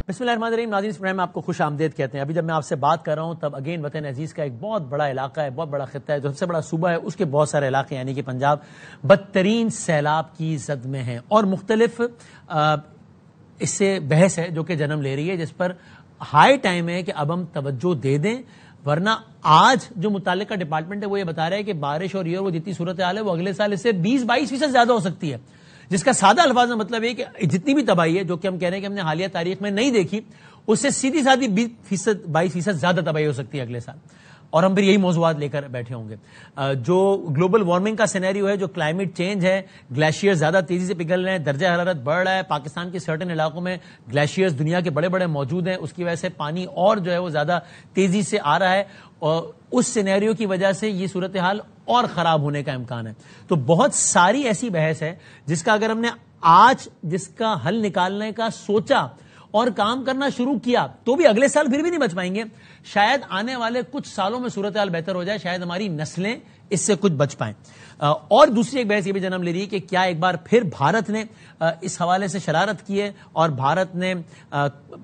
بسم اللہ الرحمن الرحیم. ناظرین اس پروگرام میں آپ کو خوش آمدید کہتے ہیں. ابھی جب میں آپ سے بات کر رہا ہوں تب اگین وطن عزیز کا ایک بہت بڑا علاقہ ہے, بہت بڑا خطہ ہے, جو سب سے بڑا صوبہ ہے اس کے بہت سارے علاقے یعنی کہ پنجاب بدترین سیلاب کی زد میں ہیں, اور مختلف اس سے بحث ہے جو کہ جنم لے رہی ہے, جس پر ہائی ٹائم ہے کہ اب ہم توجہ دے دیں, ورنہ آج جو متعلقہ ڈپارٹمنٹ ہے وہ یہ بتا رہا ہے کہ بارش اور یہ وہ جتنی صورتحال ہے وہ اگلے سال اس سے 20-22% زیادہ ہو سکتی ہے, جس کا سادہ الفاظ میں مطلب ہے کہ جتنی بھی تباہی ہے جو کہ ہم کہہ رہے ہیں کہ ہم نے حالیہ تاریخ میں نہیں دیکھی, اس سے سیدھی سادھی 20-22% زیادہ تباہی ہو سکتی ہے اگلے سال. اور ہم پھر یہی موضوعات لے کر بیٹھے ہوں گے. جو گلوبل وارمنگ کا سینیریو ہے, جو کلائمیٹ چینج ہے, گلیشیئر زیادہ تیزی سے پگھل رہے ہیں, درجہ حرارت بڑھ رہا ہے, پاکستان کے سرٹن علاقوں میں گلیشیئرز دنیا کے بڑے بڑے موجود ہیں, اس کی وجہ سے پانی اور جو ہے وہ زیادہ تیزی سے آ رہا ہے, اور اس سینیریو کی وجہ سے یہ صورتحال اور خراب ہونے کا امکان ہے. تو بہت ساری ایسی بحث ہے جس کا اگر ہم نے آج جس کا حل نکالنے کا سوچا اور کام کرنا شروع کیا تو بھی اگلے سال پھر بھی نہیں بچ پائیں گے. شاید آنے والے کچھ سالوں میں صورتحال بہتر ہو جائے, شاید ہماری نسلیں اس سے کچھ بچ پائیں. اور دوسری ایک بحث یہ بھی جنم لے رہی ہے کہ کیا ایک بار پھر بھارت نے اس حوالے سے شرارت کی ہے اور بھارت نے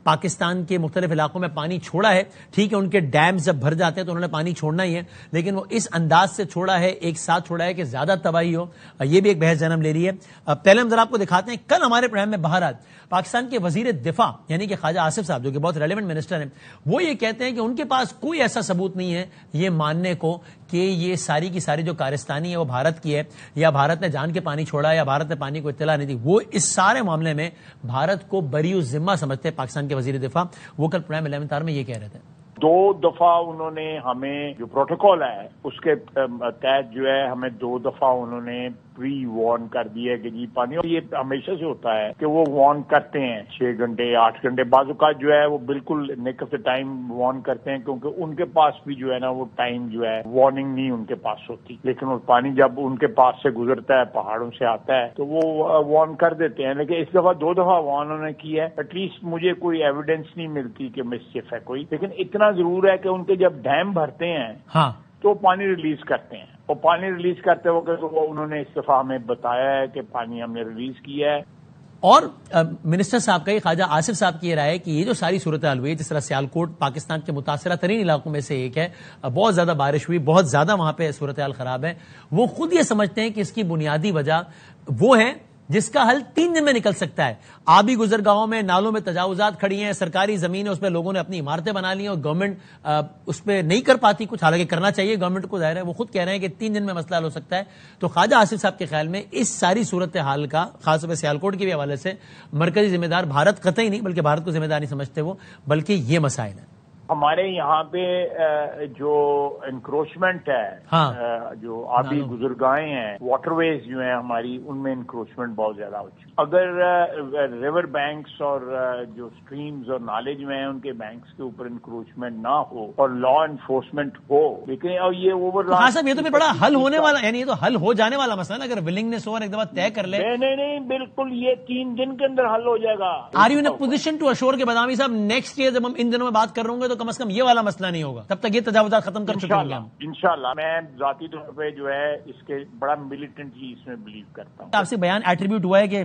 پاکستان کے مختلف علاقوں میں پانی چھوڑا ہے. ٹھیک ہے, ان کے ڈیمز جب بھر جاتے ہیں تو انہوں نے پانی چھوڑنا ہی ہے, لیکن وہ اس انداز سے چھوڑا ہے, ایک ساتھ چھوڑا ہے کہ زیادہ تباہی ہو. یہ بھی ایک بحث جنم لے رہی ہے. پہلے ہم ذرا آپ کو دکھاتے ہیں, کل ہمارے پروگرام میں بہرحال پاکستان کے وزیر دفاع یعنی کہ خواجہ آصف صاحب جو کہ بہت ریلیونٹ منسٹر ہیں, وہ یہ کہتے ہیں کہ ان کے پاس کوئی ایسا ثبوت نہیں ہے یہ ماننے کو کہ یہ ساری کی ساری جو کارستانی ہے وہ بھارت کی ہے, یا بھارت نے جان کے پانی چھوڑا, یا بھارت نے پانی کو اطلاع نہیں دی. وہ اس سارے معاملے میں بھارت کو بری الذمہ سمجھتے ہیں پاکستان کے وزیر دفاع. وہ کل پروگرام 11 آور میں یہ کہہ رہے تھے. 2 دفعہ انہوں نے ہمیں جو پروٹوکول ہے اس کے تحت جو ہے ہمیں 2 دفعہ انہوں نے پری وارن کر دیا ہے کہ جی پانی, اور یہ ہمیشہ سے ہوتا ہے کہ وہ وارن کرتے ہیں 6 گھنٹے 8 گھنٹے, بعض اوقات جو ہے وہ بالکل نیک آف دا ٹائم وارن کرتے ہیں, کیونکہ ان کے پاس بھی جو ہے نا وہ ٹائم جو ہے وارننگ نہیں ان کے پاس ہوتی, لیکن وہ پانی جب ان کے پاس سے گزرتا ہے پہاڑوں سے آتا ہے تو وہ وارن کر دیتے ہیں. لیکن اس دفعہ 2 دفعہ وارن انہوں نے کی ہے. ایٹ لیسٹ مجھے کوئی ایویڈنس نہیں ملتی کہ مسچف ہے کوئی, لیکن اتنا ضرور ہے کہ ان کے جب ڈیم بھرتے ہیں ہاں تو پانی ریلیز کرتے ہیں, اور پانی ریلیز کرتے وقت وہ انہوں نے اس دفعہ ہمیں بتایا ہے کہ پانی ہم نے ریلیز کیا ہے. اور منسٹر صاحب کا, خواجہ آصف صاحب کی یہ رائے ہے کہ یہ جو ساری صورتحال ہوئی, جس طرح سیالکوٹ پاکستان کے متاثرہ ترین علاقوں میں سے ایک ہے, بہت زیادہ بارش ہوئی, بہت زیادہ وہاں پہ صورتحال خراب ہے, وہ خود یہ سمجھتے ہیں کہ اس کی بنیادی وجہ وہ ہے جس کا حل 3 دن میں نکل سکتا ہے. آبی گزرگاہوں میں, نالوں میں تجاوزات کھڑی ہیں, سرکاری زمینیں اس پہ لوگوں نے اپنی عمارتیں بنا لی ہیں, اور گورنمنٹ اس پہ نہیں کر پاتی کچھ, حالانکہ کرنا چاہیے گورنمنٹ کو, ظاہر ہے وہ خود کہہ رہے ہیں کہ 3 دن میں مسئلہ حل ہو سکتا ہے. تو خواجہ آصف صاحب کے خیال میں اس ساری صورتحال کا خاص طور پہ سیالکوٹ کے بھی حوالے سے مرکزی ذمہ دار بھارت قطعی نہیں, بلکہ بھارت کو ذمہ دار نہیں سمجھتے وہ, بلکہ یہ مسائل ہیں. ہمارے یہاں پہ جو انکروچمنٹ ہے, جو آبی گزرگاہیں ہیں, واٹر ویز جو ہیں ہماری, ان میں انکروچمنٹ بہت زیادہ ہو چکی. اگر ریور بینکس اور جو اسٹریمز اور نالے جو ہیں ان کے بینکس کے اوپر انکروچمنٹ نہ ہو اور لا انفورسمنٹ ہو, لیکن اور یہ اوور ہاں صاحب, یہ تو بڑا حل ہونے والا, یعنی یہ تو حل ہو جانے والا مسئلہ ہے اگر ولنگنس ہو اور ایک دفعہ طے کر لے. نہیں بالکل, یہ 3 دن کے اندر حل ہو جائے گا. Are you in position to assure کے بدامی صاحب نیکسٹ ایئر جب ہم ان دنوں میں بات کر رہے ہوں گے تو کم از کم یہ والا مسئلہ نہیں ہوگا, تب تک یہ تجاوزات ختم کر چکے ہوں گے ہم انشاءاللہ. میں ذاتی طور پہ جو ہے اس کے بڑا ملیٹنٹلی اس میں بلیو کرتا ہوں. آپ سے بیان ایٹریبیوٹ ہوا ہے کہ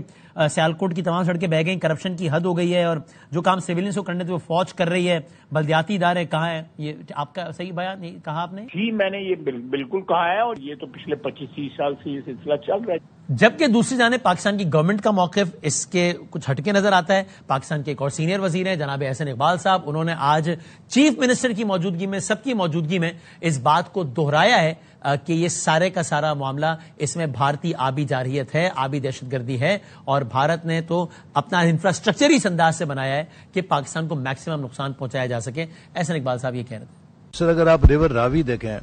سیالکوٹ کی تمام سڑکیں بہ گئیں, کرپشن کی حد ہو گئی ہے, اور جو کام سیویلینس کو کرنے تھے وہ فوج کر رہی ہے, بلدیاتی ادارے کہاں ہیں, یہ آپ کا صحیح بیان کہا آپ نے؟ جی میں نے یہ بالکل کہا ہے, اور یہ تو پچھلے 25-30 سال سے یہ سلسلہ چل رہا ہے. جبکہ دوسری جانب پاکستان کی گورنمنٹ کا موقف اس کے کچھ ہٹکے نظر آتا ہے. پاکستان کے ایک اور سینئر وزیر ہیں جناب احسن اقبال صاحب, انہوں نے آج چیف منسٹر کی موجودگی میں, سب کی موجودگی میں اس بات کو دہرایا ہے کہ یہ سارے کا سارا معاملہ اس میں بھارتی آبی جارحیت ہے, آبی دہشت گردی ہے, اور بھارت نے تو اپنا انفراسٹرکچر اس انداز سے بنایا ہے کہ پاکستان کو میکسیمم نقصان پہنچایا جا سکے. احسن اقبال صاحب یہ کہہ رہے تھے. سر اگر آپ ریور راوی دیکھیں,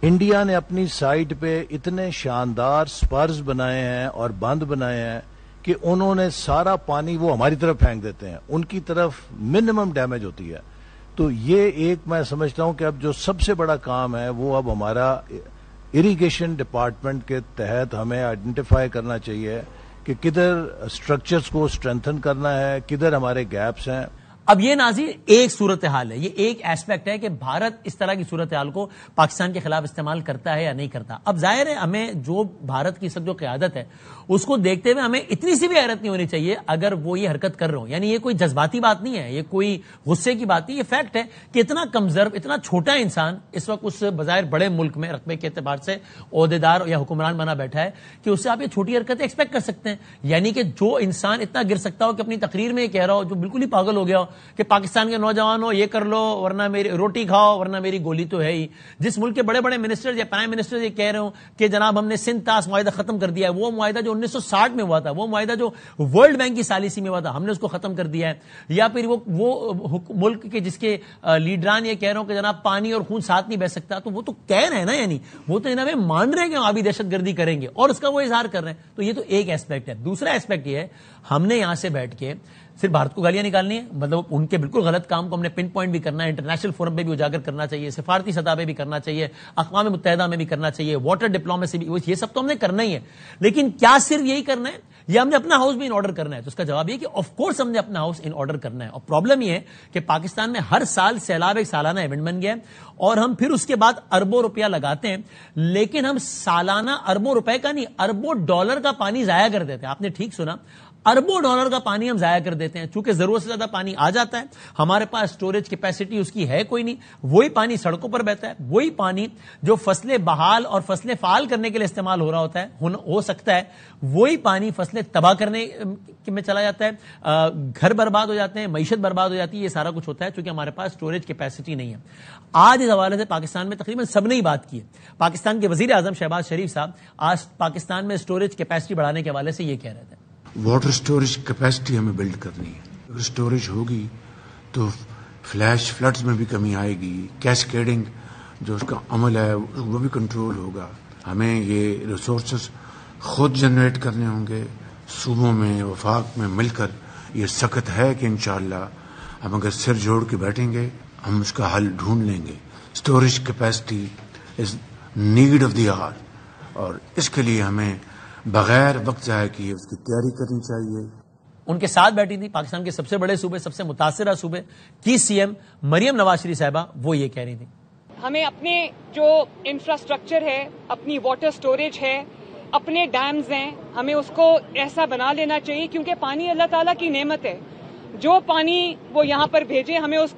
انڈیا نے اپنی سائٹ پہ اتنے شاندار سپرز بنائے ہیں اور بند بنائے ہیں کہ انہوں نے سارا پانی وہ ہماری طرف پھینک دیتے ہیں, ان کی طرف منیمم ڈیمیج ہوتی ہے. تو یہ ایک میں سمجھتا ہوں کہ اب جو سب سے بڑا کام ہے وہ اب ہمارا اریگیشن ڈپارٹمنٹ کے تحت ہمیں آئیڈینٹیفائی کرنا چاہیے کہ کدھر اسٹرکچرز کو اسٹرینتھن کرنا ہے, کدھر ہمارے گیپس ہیں. اب یہ ناظرین ایک صورتحال ہے, یہ ایک ایسپیکٹ ہے کہ بھارت اس طرح کی صورتحال کو پاکستان کے خلاف استعمال کرتا ہے یا نہیں کرتا. اب ظاہر ہے ہمیں جو بھارت کی سب جو قیادت ہے اس کو دیکھتے ہوئے ہمیں اتنی سی بھی حیرت نہیں ہونی چاہیے اگر وہ یہ حرکت کر رہے ہوں. یعنی یہ کوئی جذباتی بات نہیں ہے, یہ کوئی غصے کی بات نہیں, یہ فیکٹ ہے کہ اتنا کمزرو, اتنا چھوٹا انسان اس وقت اس بظاہر بڑے ملک میں رقبے کے اعتبار سے عہدیدار یا حکمران بنا بیٹھا ہے کہ اس سے آپ یہ چھوٹی حرکتیں ایکسپیکٹ کر سکتے ہیں. یعنی کہ جو انسان اتنا گر سکتا ہو کہ اپنی تقریر میں یہ کہہ رہا ہو, جو بالکل ہی پاگل ہو گیا ہو کہ پاکستان کے نوجوانوں یہ کر لو ورنہ میری روٹی کھاؤ ورنہ میری گولی تو ہے ہی. جس ملک کے بڑے بڑے منسٹر یا پرائم منسٹر یہ کہہ رہے ہوں کہ جناب ہم نے سندھ طاس معاہدہ ختم کر دیا ہے, وہ معاہدہ جو 1960 میں ہوا تھا, وہ معاہدہ جو ورلڈ بینک کی سالیسی میں ہوا تھا, ہم نے اس کو ختم کر دیا ہے. یا پھر وہ ملک کے جس کے لیڈران یہ کہہ رہے ہوں کہ جناب پانی اور خون ساتھ نہیں بہ سکتا, تو وہ تو کہہ رہے ہیں نا, یعنی وہ تو انہیں مان رہے ہیں کہ ہم آبی دہشت گردی کریں گے اور اس کا وہ اظہار کر رہے ہیں. تو یہ تو ایک ایسپیکٹ ہے. دوسرا ایسپیکٹ یہ ہے ہم نے یہاں سے بیٹھ کے صرف بھارت کو گالیاں نکالنی ہے, مطلب ان کے بالکل غلط کام کو ہم نے پن پوائنٹ بھی کرنا ہے, انٹرنیشنل فورم پہ بھی اجاگر کرنا چاہیے, سفارتی سطح پہ بھی کرنا چاہیے, اقوام متحدہ میں بھی کرنا چاہیے, واٹر ڈپلومیسی بھی, یہ سب تو ہم نے کرنا ہی ہے. لیکن کیا صرف یہی کرنا ہے یا ہم نے اپنا ہاؤس بھی ان آرڈر کرنا ہے؟ تو اس کا جواب یہ کہ آف کورس ہم نے اپنا ہاؤس ان آرڈر کرنا ہے. اور پرابلم یہ ہے کہ پاکستان میں ہر سال سیلاب ایک سالانہ ایونٹ بن گیا ہے اور ہم پھر اس کے بعد اربوں روپیہ لگاتے ہیں, لیکن ہم سالانہ اربوں روپے کا نہیں, اربوں ڈالر کا پانی ضائع کر دیتے ہیں. آپ نے ٹھیک سنا, اربوں ڈالر کا پانی ہم ضائع کر دیتے ہیں. چونکہ ضرورت سے زیادہ پانی آ جاتا ہے, ہمارے پاس سٹوریج کیپیسٹی اس کی ہے کوئی نہیں, وہی پانی سڑکوں پر بہتا ہے, وہی پانی جو فصلیں بحال اور فصلیں فعال کرنے کے لیے استعمال ہو رہا ہوتا ہے ہو سکتا ہے, وہی پانی فصلیں تباہ کرنے میں چلا جاتا ہے, گھر برباد ہو جاتے ہیں, معیشت برباد ہو جاتی ہے. یہ سارا کچھ ہوتا ہے چونکہ ہمارے پاس سٹوریج کیپیسٹی نہیں ہے. آج اس حوالے سے پاکستان میں تقریباً سب نے ہی بات کی ہے. پاکستان کے وزیر اعظم شہباز شریف صاحب آج پاکستان میں سٹوریج کیپیسٹی بڑھانے کے حوالے سے یہ کہہ رہے تھے واٹر سٹوریج کیپیسٹی ہمیں بلڈ کرنی ہے. اگر سٹوریج ہوگی تو فلیش فلڈز میں بھی کمی آئے گی, کیسکیڈنگ جو اس کا عمل ہے وہ بھی کنٹرول ہوگا. ہمیں یہ ریسورسز خود جنریٹ کرنے ہوں گے صوبوں میں, وفاق میں مل کر. یہ سخت ہے کہ انشاءاللہ ہم اگر سر جوڑ کے بیٹھیں گے ہم اس کا حل ڈھونڈ لیں گے. Storage capacity is need of the hour اور اس کے لیے ہمیں بغیر وقت ضائع کیے اس کی تیاری کرنی چاہیے. ان کے ساتھ بیٹھی تھی پاکستان کے سب سے بڑے صوبے, سب سے متاثرہ صوبے کی سی ایم مریم نواز شریف صاحبہ, وہ یہ کہہ رہی تھی ہمیں اپنے جو انفراسٹرکچر ہے, اپنی واٹر سٹوریج ہے, اپنے ڈیمز ہیں, ہمیں اس کو ایسا بنا لینا چاہیے کیونکہ پانی اللہ تعالیٰ کی نعمت ہے. جو پانی وہ یہاں پر بھیجے ہمیں اس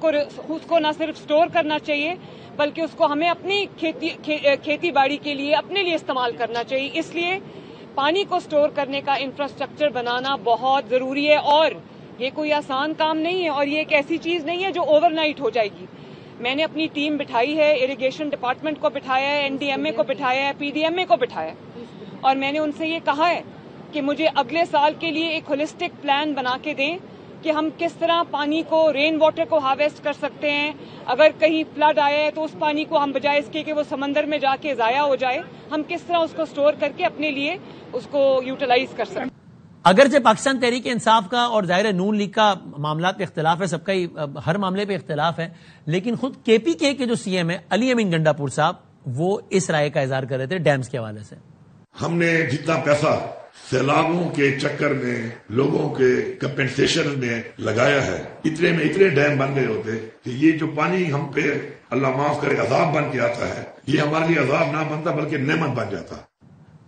کو نہ صرف سٹور کرنا چاہیے بلکہ اس کو ہمیں اپنی کھیتی باڑی کے لیے اپنے لیے استعمال کرنا چاہیے. اس لیے پانی کو سٹور کرنے کا انفراسٹرکچر بنانا بہت ضروری ہے اور یہ کوئی آسان کام نہیں ہے اور یہ ایک ایسی چیز نہیں ہے جو اوور نائٹ ہو جائے گی. میں نے اپنی ٹیم بٹھائی ہے, اریگیشن ڈپارٹمنٹ کو بٹھایا ہے, این ڈی ایم اے کو بٹھایا ہے, پی ڈی ایم اے کو بٹھایا ہے اور میں نے ان سے یہ کہا ہے کہ مجھے اگلے سال کے لیے ایک ہولسٹک پلان بنا کے دیں کہ ہم کس طرح پانی کو, رین واٹر کو ہارویسٹ کر سکتے ہیں. اگر کہیں فلڈ آیا ہے تو اس پانی کو ہم بجائے اس کے کہ وہ سمندر میں جا کے ضائع ہو جائے, ہم کس طرح اس کو سٹور کر کے اپنے لیے اس کو یوٹیلائز کر سکتے. اگرچہ پاکستان تحریک انصاف کا اور ظاہر نون لیگ کا معاملات پہ اختلاف ہے, سب کا ہی ہر معاملے پہ اختلاف ہے, لیکن خود کے پی کے جو سی ایم ہے علی امین گنڈا پور صاحب, وہ اس رائے کا اظہار کر رہے تھے ڈیمز کے حوالے سے. ہم نے جتنا پیسہ سیلابوں کے چکر میں لوگوں کے کمپنسیشن میں لگایا ہے, اتنے میں اتنے ڈیم بن گئے ہوتے کہ یہ جو پانی ہم پہ اللہ معاف کرے عذاب بن کے آتا ہے, یہ ہمارے لیے عذاب نہ بنتا بلکہ نعمت بن جاتا.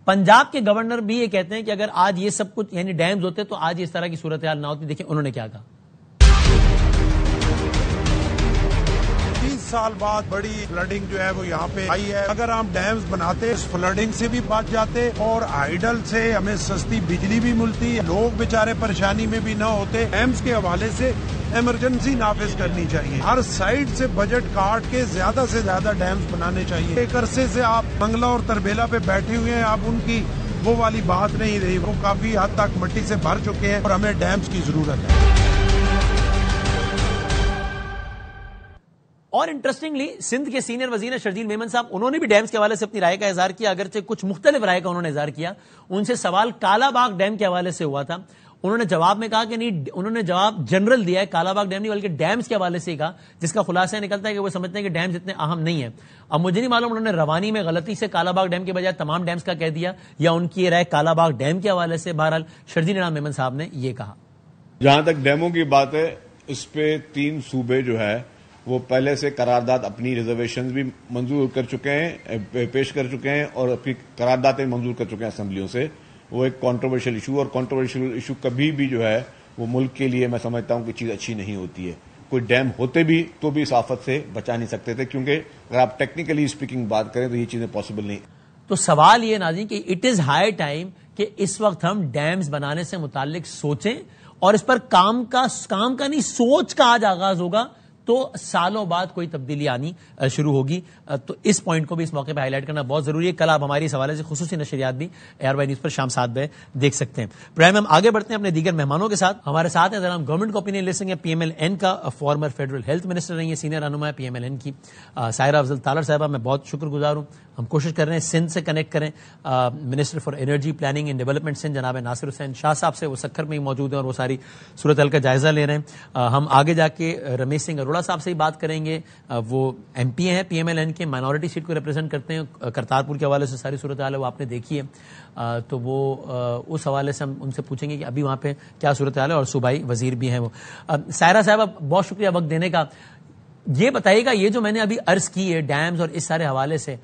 پنجاب کے گورنر بھی یہ کہتے ہیں کہ اگر آج یہ سب کچھ یعنی ڈیمز ہوتے تو آج اس طرح کی صورتحال نہ ہوتی. دیکھیں انہوں نے کیا کہا. 30 سال بعد بڑی فلڈنگ جو ہے وہ یہاں پہ آئی ہے. اگر ہم ڈیمز بناتے اس فلڈنگ سے بھی بچ جاتے اور ہائیڈل سے ہمیں سستی بجلی بھی ملتی, لوگ بیچارے پریشانی میں بھی نہ ہوتے. ڈیمز کے حوالے سے ایمرجنسی نافذ کرنی چاہیے, ہر سائڈ سے بجٹ کاٹ کے زیادہ سے زیادہ ڈیمز بنانے چاہیے. ایک عرصے سے آپ منگلا اور تربیلا پہ بیٹھے ہوئے ہیں, اب ان کی وہ والی بات نہیں رہی, وہ کافی حد تک مٹی سے بھر چکے ہیں اور ہمیں ڈیمز کی ضرورت ہے. اور انٹرسٹنگلی سندھ کے سینئر وزیر شرجیل میمن صاحب, انہوں نے بھی ڈیمز کے حوالے سے اپنی رائے کا اظہار کیا, اگرچہ کچھ مختلف رائے کا انہوں نے اظہار کیا. ان سے سوال کالا باغ ڈیم کے حوالے سے ہوا تھا, انہوں نے جواب میں کہا کہ نہیں, انہوں نے جواب جنرل دیا ہے, کالا باغ ڈیم نہیں بلکہ ڈیمز کے حوالے سے ہی کہا, جس کا خلاصہ نکلتا ہے کہ وہ سمجھتے ہیں کہ ڈیمز اتنے اہم نہیں ہیں. اب مجھے نہیں معلوم انہوں نے روانی میں غلطی سے کالا باغ ڈیم کے بجائے تمام ڈیمز کا کہہ دیا یا ان کی یہ رائے کالا باغ ڈیم کے حوالے سے. بہرحال شرجیل میمن صاحب نے یہ کہا. جہاں تک ڈیموں کی بات ہے, اس پہ 3 صوبے جو ہے وہ پہلے سے قرارداد اپنی ریزرویشنز بھی منظور کر چکے ہیں، پیش کر چکے ہیں اور اپنی قراردادیں منظور کر چکے ہیں اسمبلیوں سے. وہ ایک کنٹروورشل ایشو، اور کنٹروورشل ایشو کبھی بھی جو ہے وہ ملک کے لیے میں سمجھتا ہوں کہ چیز اچھی نہیں ہوتی ہے. کوئی ڈیم ہوتے بھی تو بھی اس آفت سے بچا نہیں سکتے تھے، کیونکہ اگر آپ ٹیکنیکلی اسپیکنگ بات کریں تو یہ چیزیں پاسبل نہیں. تو سوال یہ ناظرین کہ اٹ از ہائی ٹائم کہ اس وقت ہم ڈیمز بنانے سے متعلق سوچیں، اور اس پر کام کا نہیں سوچ کا آج آغاز ہوگا تو سالوں بعد کوئی تبدیلی آنی شروع ہوگی. تو اس پوائنٹ کو بھی اس موقع پہ ہائی لائٹ کرنا بہت ضروری ہے. کل آپ ہماری اس حوالے سے خصوصی نشریات بھی AR وائی نیوز پر شام 7 بجے دیکھ سکتے ہیں. پرائم ہم آگے بڑھتے ہیں اپنے دیگر مہمانوں کے ساتھ. ہمارے ساتھ ہیں ذرا ہم گورنمنٹ کا اوپینین لے سکیں گے. PMLN کا فارمر فیڈرل ہیلتھ منسٹر رہی ہیں، سینئر رہنما ہے PMLN کی سائرہ افضل تالر صاحبہ. میں بہت شکر گزار ہوں. ہم کوشش کر رہے ہیں سندھ سے کنیکٹ کریں. Minister for energy planning and development Sindh جناب ناصر حسین شاہ صاحب سے، وہ سکھر میں ہی موجود ہیں اور وہ ساری صورتحال کا جائزہ لے رہے ہیں. ہم آگے جا کے رمیش سنگھ اروڑا صاحب سے ہی بات کریں گے. وہ MP ہیں PMLN کے، مائنورٹی سیٹ کو ریپرزینٹ کرتے ہیں. کرتارپور کے حوالے سے ساری صورتحال ہے وہ آپ نے دیکھی ہے، تو وہ اس حوالے سے ہم ان سے پوچھیں گے کہ ابھی وہاں پہ کیا صورتحال ہے، اور صوبائی وزیر بھی ہیں وہ. سائرہ صاحبہ بہت شکریہ وقت دینے کا. یہ بتائیے گا یہ جو میں نے ابھی عرض کی ہے ڈیمز اور اس سارے حوالے سے،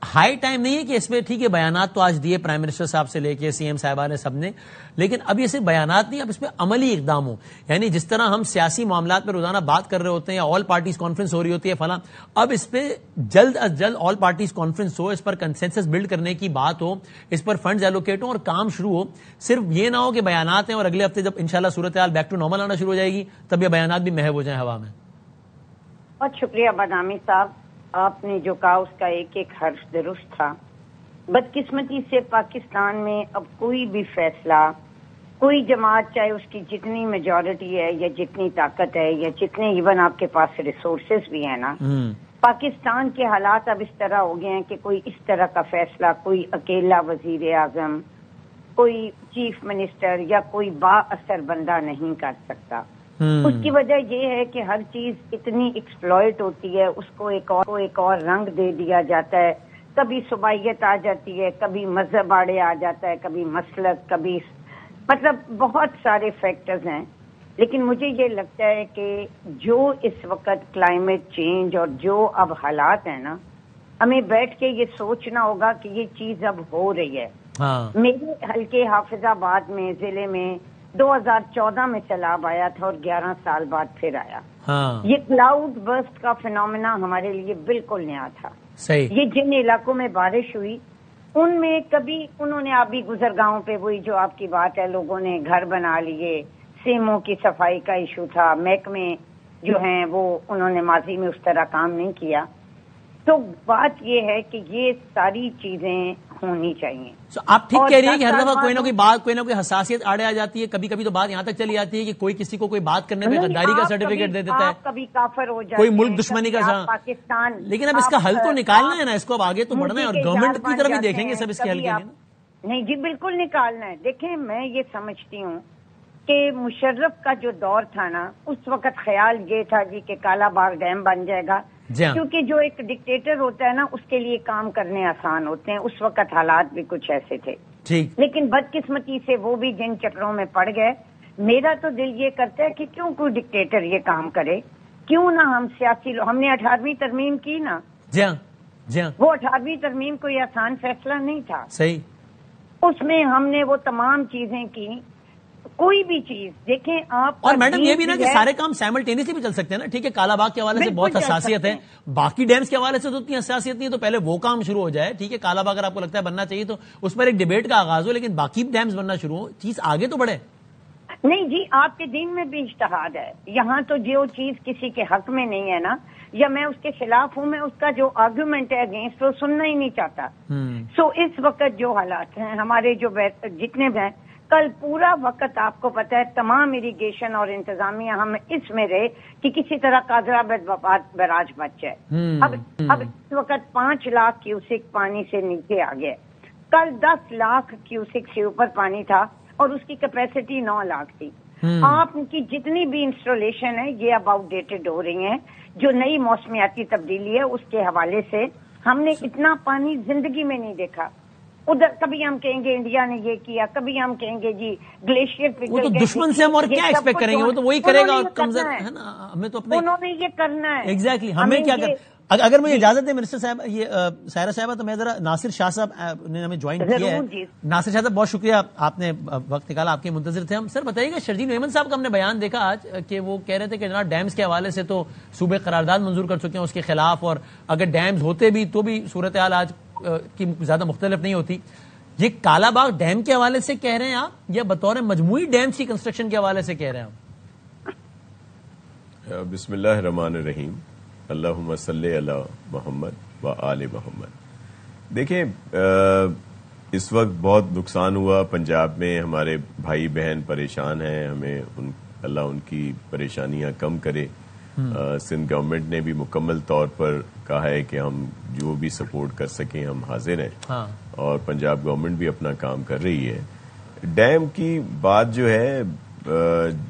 ہائی ٹائم نہیں ہے کہ اس میں ٹھیک ہے بیانات تو آج دیے پرائم منسٹر صاحب سے لے کے CM صاحبہ نے سب نے، لیکن اب یہ صرف بیانات نہیں، اب اس میں عملی اقدام ہو. یعنی جس طرح ہم سیاسی معاملات پہ روزانہ بات کر رہے ہوتے ہیں، آل پارٹیز کانفرنس ہو رہی ہوتی ہے فلاں، اب اس پہ جلد از جلد آل پارٹیز کانفرنس ہو، اس پر کنسنسس بلڈ کرنے کی بات ہو، اس پر فنڈز ایلوکیٹ ہوں اور کام شروع ہو. صرف یہ نہ ہو کہ بیانات ہیں اور اگلے ہفتے جب انشاءاللہ صورتحال بیک ٹو نارمل آنا شروع ہو جائے گی تب یہ بیانات بھی محو ہو جائیں ہوا میں. بہت شکریہ بادامی صاحب، آپ نے جو کہا اس کا ایک ایک حرف درست تھا. بدقسمتی سے پاکستان میں اب کوئی بھی فیصلہ، کوئی جماعت چاہے اس کی جتنی میجورٹی ہے یا جتنی طاقت ہے یا جتنے ایون آپ کے پاس ریسورسز بھی ہیں نا، پاکستان کے حالات اب اس طرح ہو گئے ہیں کہ کوئی اس طرح کا فیصلہ کوئی اکیلا وزیر اعظم، کوئی چیف منسٹر یا کوئی با اثر بندہ نہیں کر سکتا. اس کی وجہ یہ ہے کہ ہر چیز اتنی ایکسپلوئٹ ہوتی ہے، اس کو ایک اور رنگ دے دیا جاتا ہے. کبھی صوبائیت آ جاتی ہے، کبھی مذہب آڑے آ جاتا ہے، کبھی مسلک، کبھی مطلب بہت سارے فیکٹرز ہیں. لیکن مجھے یہ لگتا ہے کہ جو اس وقت کلائمیٹ چینج اور جو اب حالات ہیں نا، ہمیں بیٹھ کے یہ سوچنا ہوگا کہ یہ چیز اب ہو رہی ہے. میرے حلقے حافظ آباد میں ضلع میں 2014 میں سیلاب آیا تھا اور 11 سال بعد پھر آیا. یہ کلاؤڈ برسٹ کا فینومینا ہمارے لیے بالکل نیا تھا. یہ جن علاقوں میں بارش ہوئی ان میں کبھی انہوں نے آبی گزرگاہوں پہ وہی جو آپ کی بات ہے، لوگوں نے گھر بنا لیے، سیموں کی صفائی کا ایشو تھا، محکمے جو ہیں وہ انہوں نے ماضی میں اس طرح کام نہیں کیا. تو بات یہ ہے کہ یہ ساری چیزیں ہونی چاہیے. آپ ٹھیک کہہ رہی ہیں کہ ہر دفعہ کوئی نہ کوئی بات، کوئی نہ کوئی حساسیت آڑے آ جاتی ہے. کبھی کبھی تو بات یہاں تک چلی جاتی ہے کہ کوئی کسی کو کوئی بات کرنے میں غداری کا سرٹیفکیٹ دے دیتا ہے، کبھی کافر ہو جائے، کوئی ملک دشمنی کا پاکستان. لیکن اب اس کا حل تو نکالنا ہے نا، اس کو اب آگے تو بڑھنا ہے اور گورنمنٹ کی طرف بھی دیکھیں گے سب اس کے حل کے لیے. نہیں جی بالکل نکالنا ہے. دیکھیں میں یہ سمجھتی ہوں کہ مشرف کا جو دور تھا نا، اس وقت خیال یہ تھا جی کہ کالا باغ ڈیم بن جائے گا، کیونکہ جو ایک ڈکٹیٹر ہوتا ہے نا اس کے لیے کام کرنے آسان ہوتے ہیں. اس وقت حالات بھی کچھ ایسے تھے، لیکن بدقسمتی سے وہ بھی جن چکروں میں پڑ گئے. میرا تو دل یہ کرتا ہے کہ کیوں کوئی ڈکٹیٹر یہ کام کرے، کیوں نہ ہم سیاسی ہم نے 18ویں ترمیم کی نا. وہ 18ویں ترمیم کوئی آسان فیصلہ نہیں تھا. صحیح. اس میں ہم نے وہ تمام چیزیں کی. کوئی بھی چیز دیکھیں آپ، اور میڈم یہ بھی نا کہ سارے کام سائملٹینیسلی بھی چل سکتے ہیں نا. ٹھیک ہے کالا باغ کے حوالے سے بہت حساسیت ہے، باقی ڈیمز کے حوالے سے تو اتنی حساسیت نہیں ہے، تو پہلے وہ کام شروع ہو جائے. ٹھیک ہے کالا باغ اگر آپ کو لگتا ہے بننا چاہیے تو اس پر ایک ڈیبیٹ کا آغاز ہو، لیکن باقی ڈیمز بننا شروع ہو، چیز آگے تو بڑھے. نہیں جی آپ کے دین میں بھی اجتہاد ہے. یہاں تو جو چیز کسی کے حق میں نہیں ہے نا، یا میں اس کے خلاف ہوں، میں اس کا جو آرگومنٹ ہے اگینسٹ وہ سننا ہی نہیں چاہتا. سو اس وقت جو حالات ہیں ہمارے جو جتنے بھی ہیں، کل پورا وقت آپ کو پتا ہے تمام اریگیشن اور انتظامیہ ہم اس میں رہے کہ کسی طرح قادرآباد براج بچ جائے. اب اس وقت 5 لاکھ کیوسک پانی سے نیچے آ گئے. کل 10 لاکھ کیوسک سے اوپر پانی تھا اور اس کی کیپیسٹی 9 لاکھ تھی. آپ کی جتنی بھی انسٹالیشن ہے یہ اب آؤٹ ڈیٹڈ ہو رہی ہیں. جو نئی موسمیاتی تبدیلی ہے اس کے حوالے سے ہم نے اتنا پانی زندگی میں نہیں دیکھا. ادھر کبھی ہم کہیں گے انڈیا نے یہ کیا, کبھی ہم کہیں گے جی گلیشیئر پگھل وہ تو گئے. دشمن سے ہم اور کیا ایکسپیکٹ کریں گے, وہ تو وہی کرے گا اور کمزور ہے نا. ہمیں تو اپنے انہوں نے یہ کرنا ہے. ایگزیکٹلی ہمیں کیا اگر مجھے اجازت ہے منسٹر صاحب, یہ سائرہ صاحبہ, تو میں ذرا ناصر شاہ صاحب نے ہمیں جوائن کیا ہے. ناصر شاہ صاحب بہت شکریہ, آپ نے وقت نکالا, آپ کے منتظر تھے ہم. سر بتائیے گا, شرجیل میمن صاحب کا ہم نے بیان دیکھا آج کہ وہ کہہ رہے تھے کہ جناب ڈیمز کے حوالے سے تو صوبے قرارداد منظور کر چکے ہیں اس کے خلاف, اور اگر ڈیمز ہوتے بھی تو بھی صورتحال آج کی زیادہ مختلف نہیں ہوتی. یہ کالا باغ ڈیم کے حوالے سے کہہ رہے ہیں آپ, یا بطور مجموعی ڈیمز کی کنسٹرکشن کے حوالے سے کہہ رہے ہیں آپ؟ بسم اللہ الرحمن الرحیم, اللہم صلی علی محمد و آل محمد. دیکھیں, اس وقت بہت نقصان ہوا پنجاب میں, ہمارے بھائی بہن پریشان ہیں, ہمیں اللہ ان کی پریشانیاں کم کرے. سندھ گورنمنٹ نے بھی مکمل طور پر کہا ہے کہ ہم جو بھی سپورٹ کر سکیں ہم حاضر ہیں, اور پنجاب گورنمنٹ بھی اپنا کام کر رہی ہے. ڈیم کی بات جو ہے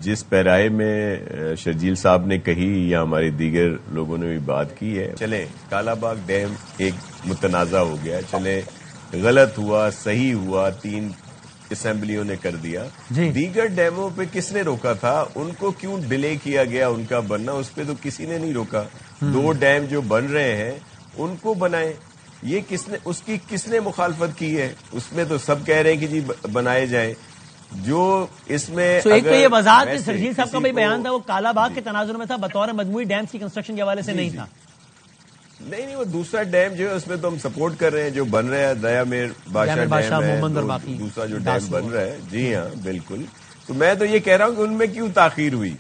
جس پیرائے میں شرجیل صاحب نے کہی یا ہمارے دیگر لوگوں نے بھی بات کی ہے, چلیں کالا باغ ڈیم ایک متنازع ہو گیا, چلیں غلط ہوا صحیح ہوا, 3 اسمبلیوں نے کر دیا. دیگر ڈیموں پہ کس نے روکا تھا, ان کو کیوں ڈیلے کیا گیا ان کا بننا, اس پہ تو کسی نے نہیں روکا. 2 ڈیم جو بن رہے ہیں ان کو بنائیں, یہ کس نے مخالفت کی ہے؟ اس میں تو سب کہہ رہے ہیں کہ جی بنائے جائیں. جو اس میں ایک تو یہ وضاحت شرجیل صاحب کا بھی بیان تھا, وہ کالا باغ کے تناظر میں تھا, بطور مجموعی ڈیمز کی کنسٹرکشن کے حوالے سے نہیں تھا. نہیں, وہ دوسرا ڈیم جو ہے اس میں تو ہم سپورٹ کر رہے ہیں, جو بن رہا ہے دیا میر بادشاہ ڈیم ہے, دوسرا جو ڈیم بن رہا ہے. جی ہاں بالکل. تو میں تو یہ کہہ رہا ہوں کہ ان میں کیوں تاخیر ہوئی,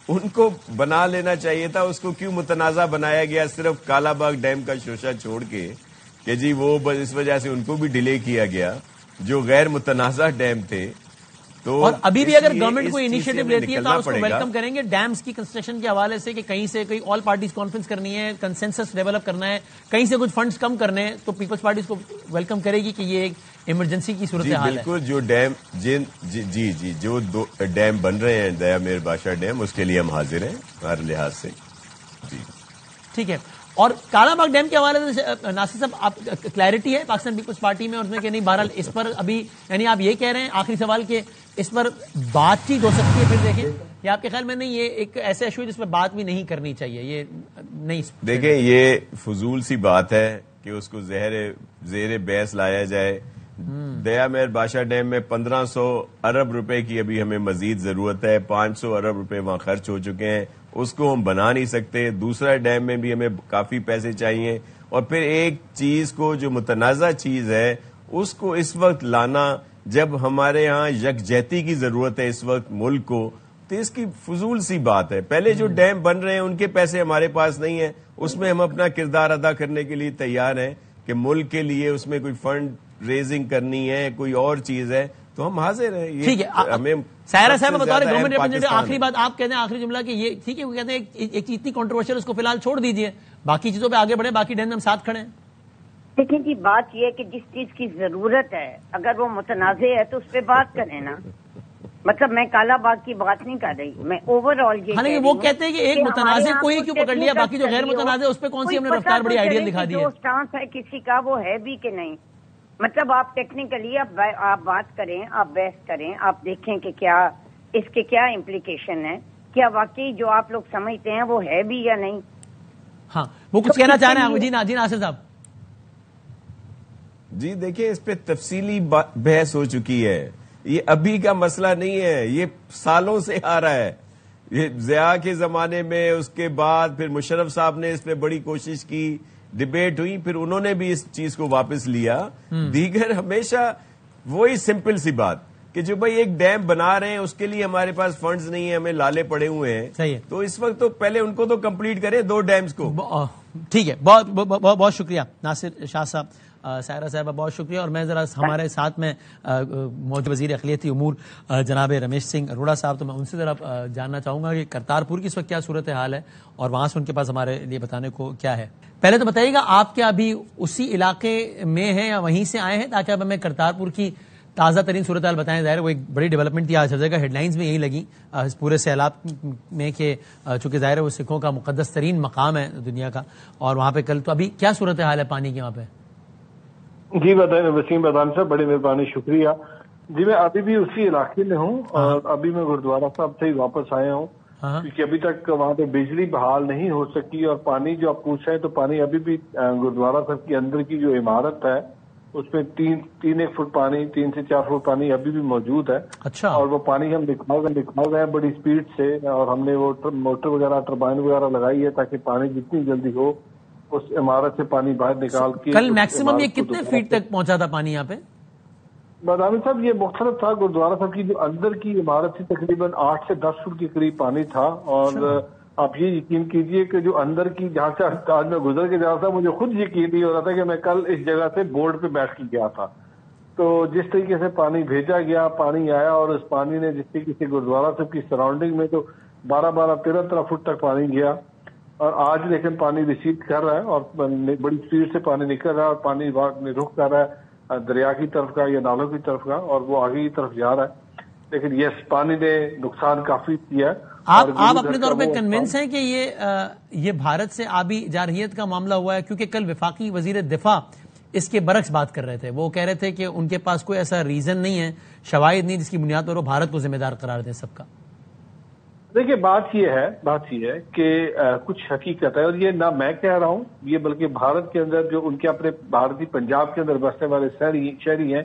ان کو بنا لینا چاہیے تھا. اس کو کیوں متنازع بنایا گیا صرف کالا باغ ڈیم کا شوشہ چھوڑ کے, کہ جی وہ اس وجہ سے ان کو بھی ڈیلے کیا گیا جو غیر متنازع ڈیم تھے. اور ابھی بھی اگر گورنمنٹ کوئی انیشیٹو لیتی ہے تو آپ اس کو ویلکم کریں گے ڈیمز کی کنسٹرکشن کے حوالے سے, کہ کہیں سے کوئی آل پارٹیز کانفرنس کرنی ہے, کنسنسس ڈیولپ کرنا ہے, کہیں سے کچھ فنڈز کم کرنے ہیں, تو پیپلز پارٹی اس کو ویلکم کرے گی کہ یہ ایک ایمرجنسی کی صورتحال ہے. بالکل. جو ڈیم جو 2 ڈیم بن رہے ہیں دیا میر بادشاہ ڈیم, اس کے لیے ہم حاضر ہیں ہر لحاظ سے. جی ٹھیک ہے. اور کالا باغ ڈیم کے حوالے سے ناصر صاحب آپ کلیئرٹی ہے پاکستان پیپلز پارٹی میں, اور اس میں کہ نہیں بہرحال اس پر ابھی, یعنی آپ یہ کہہ رہے ہیں آخری سوال کہ اس پر بات چیت ہو سکتی ہے, پھر دیکھیں, یا آپ کے خیال میں نہیں یہ ایک ایسا ایشو ہے جس پر بات بھی نہیں کرنی چاہیے, یہ نہیں؟ دیکھیں یہ فضول سی بات ہے کہ اس کو زیر بحث لایا جائے. دیا میر بادشاہ ڈیم میں 1500 ارب روپے کی ابھی ہمیں مزید ضرورت ہے, 500 ارب روپے وہاں خرچ ہو چکے ہیں, اس کو ہم بنا نہیں سکتے. دوسرا ڈیم میں بھی ہمیں کافی پیسے چاہیے, اور پھر ایک چیز کو جو متنازع چیز ہے اس کو اس وقت لانا جب ہمارے یہاں یکجہتی کی ضرورت ہے اس وقت ملک کو, تو اس کی فضول سی بات ہے. پہلے جو ڈیم بن رہے ہیں ان کے پیسے ہمارے پاس نہیں ہیں, اس میں ہم اپنا کردار ادا کرنے کے لیے تیار ہیں کہ ملک کے لیے اس میں کوئی فنڈ ریزنگ کرنی ہے, کوئی اور چیز ہے, تو ہم حاضر ہیں. ٹھیک ہے. ہمیں سائرہ صاحب بطور گورنمنٹ ریپرزینٹیٹو آخری بات آپ کہتے ہیں, آخری جملہ کہ یہ ٹھیک ہے, وہ کہتے ہیں ایک چیز اتنی کنٹروورشل اس کو فی الحال چھوڑ دیجیے, باقی چیزوں پہ آگے بڑھیں, باقی ڈیم ہم ساتھ کھڑے ہیں. دیکھیں جی بات یہ ہے کہ جس چیز کی ضرورت ہے اگر وہ متنازع ہے تو اس پہ بات کریں نا. مطلب میں کالا باغ کی بات نہیں کر رہی, میں اوور آل یہ وہ کہتے ہیں کہ ایک متنازع کوئی کیوں پکڑ لیا, باقی جو غیر متنازع اس پہ کون سی ہم نے رفتار بڑی آئیڈیل دکھا دی ہے. جو سٹانس ہے کسی کا وہ ہے بھی کہ نہیں, مطلب آپ ٹیکنیکلی آپ بات کریں, آپ بحث کریں, آپ دیکھیں کہ کیا اس کے کیا امپلیکیشن ہے, کیا واقعی جو آپ لوگ سمجھتے ہیں وہ ہے بھی یا نہیں. ہاں وہ کچھ کہنا چاہ رہے ہیں جی ناصر صاحب. جی دیکھیں اس پہ تفصیلی بحث ہو چکی ہے, یہ ابھی کا مسئلہ نہیں ہے, یہ سالوں سے آ رہا ہے. یہ ضیاء کے زمانے میں, اس کے بعد پھر مشرف صاحب نے اس پہ بڑی کوشش کی, ڈیبیٹ ہوئی, پھر انہوں نے بھی اس چیز کو واپس لیا. دیگر ہمیشہ وہی سمپل سی بات کہ جو بھائی ایک ڈیم بنا رہے ہیں اس کے لیے ہمارے پاس فنڈز نہیں ہیں, ہمیں لالے پڑے ہوئے ہیں, تو اس وقت تو پہلے ان کو تو کمپلیٹ کریں 2 ڈیمز کو. ٹھیک ہے, بہت شکریہ ناصر شاہ صاحب, سائرہ صاحبہ بہت شکریہ. اور میں ذرا ہمارے ساتھ میں موجود وزیر اقلیتی امور جناب رمیش سنگھ اروڑا صاحب, تو میں ان سے ذرا جاننا چاہوں گا کہ کرتارپور کی اس وقت کیا صورتحال ہے اور وہاں سے ان کے پاس ہمارے لیے بتانے کو کیا ہے. پہلے تو بتائیے گا آپ کیا ابھی اسی علاقے میں ہیں یا وہیں سے آئے ہیں, تاکہ اب ہمیں کرتارپور کی تازہ ترین صورتحال بتائیں. ظاہر وہ ایک بڑی ڈیولپمنٹ تھی, آج ہر جگہ ہیڈ لائنز میں یہی لگی اس پورے سیلاب میں کہ چونکہ ظاہر ہے وہ سکھوں کا مقدس ترین مقام ہے دنیا کا, اور وہاں پہ کل تو ابھی کیا صورتحال ہے پانی کی وہاں پہ؟ جی وسیم بدان صاحب بڑی مہربانی، شکریہ جی. میں ابھی بھی اسی علاقے میں ہوں اور ابھی میں گردوارہ صاحب سے ہی واپس آیا ہوں کیونکہ ابھی تک وہاں پہ بجلی بحال نہیں ہو سکی، اور پانی جو آپ پوچھ رہے ہیں تو پانی ابھی بھی گردوارہ صاحب کے اندر کی جو عمارت ہے اس میں 3 فٹ پانی، 3 سے 4 فٹ پانی ابھی بھی موجود ہے. اچھا. اور وہ پانی ہم نکال گئے ہیں بڑی سپیڈ سے، اور ہم نے وہ موٹر وغیرہ ٹربائن وغیرہ لگائی ہے تاکہ پانی جتنی جلدی ہو اس عمارت سے پانی باہر نکال کے. کل میکسیمم یہ کتنے فیٹ تک پہنچا تھا پانی یہاں پہ؟ بدامی صاحب یہ مختلف تھا. گردوارہ صاحب کی جو اندر کی عمارت تھی تقریباً 8 سے 10 فٹ کے قریب پانی تھا، اور آپ یہ یقین کیجئے کہ جو اندر کی جہاں سے آج میں گزر کے جا رہا تھا مجھے خود یقین نہیں ہو رہا تھا کہ میں کل اس جگہ سے بورڈ پہ بیٹھ کے گیا تھا. تو جس طریقے سے پانی بھیجا گیا، پانی آیا، اور اس پانی نے جس طریقے سے گردوارہ صاحب کی سراؤنڈنگ میں تو 12-13 فٹ تک پانی گیا، اور آج لیکن پانی ریسیڈ کر رہا ہے اور بڑی اسپیڈ سے پانی نکل رہا ہے، اور پانی رخ کر رہا ہے دریا کی طرف کا یا نالوں کی طرف کا، اور وہ آگے کی طرف جا رہا ہے. لیکن یس پانی نے نقصان کافی کیا ہے. آپ اپنے طور پہ کنونس ہیں کہ یہ بھارت سے آبی جارحیت کا معاملہ ہوا ہے؟ کیونکہ کل وفاقی وزیر دفاع اس کے برعکس بات کر رہے تھے. وہ کہہ رہے تھے کہ ان کے پاس کوئی ایسا ریزن نہیں ہے، شواہد نہیں جس کی بنیاد پر وہ بھارت کو ذمہ دار قرار دیں سب کا. دیکھیے بات یہ ہے کہ کچھ حقیقت ہے، اور یہ نہ میں کہہ رہا ہوں، یہ بلکہ بھارت کے اندر جو ان کے اپنے بھارتی پنجاب کے اندر بسنے والے شہری ہیں،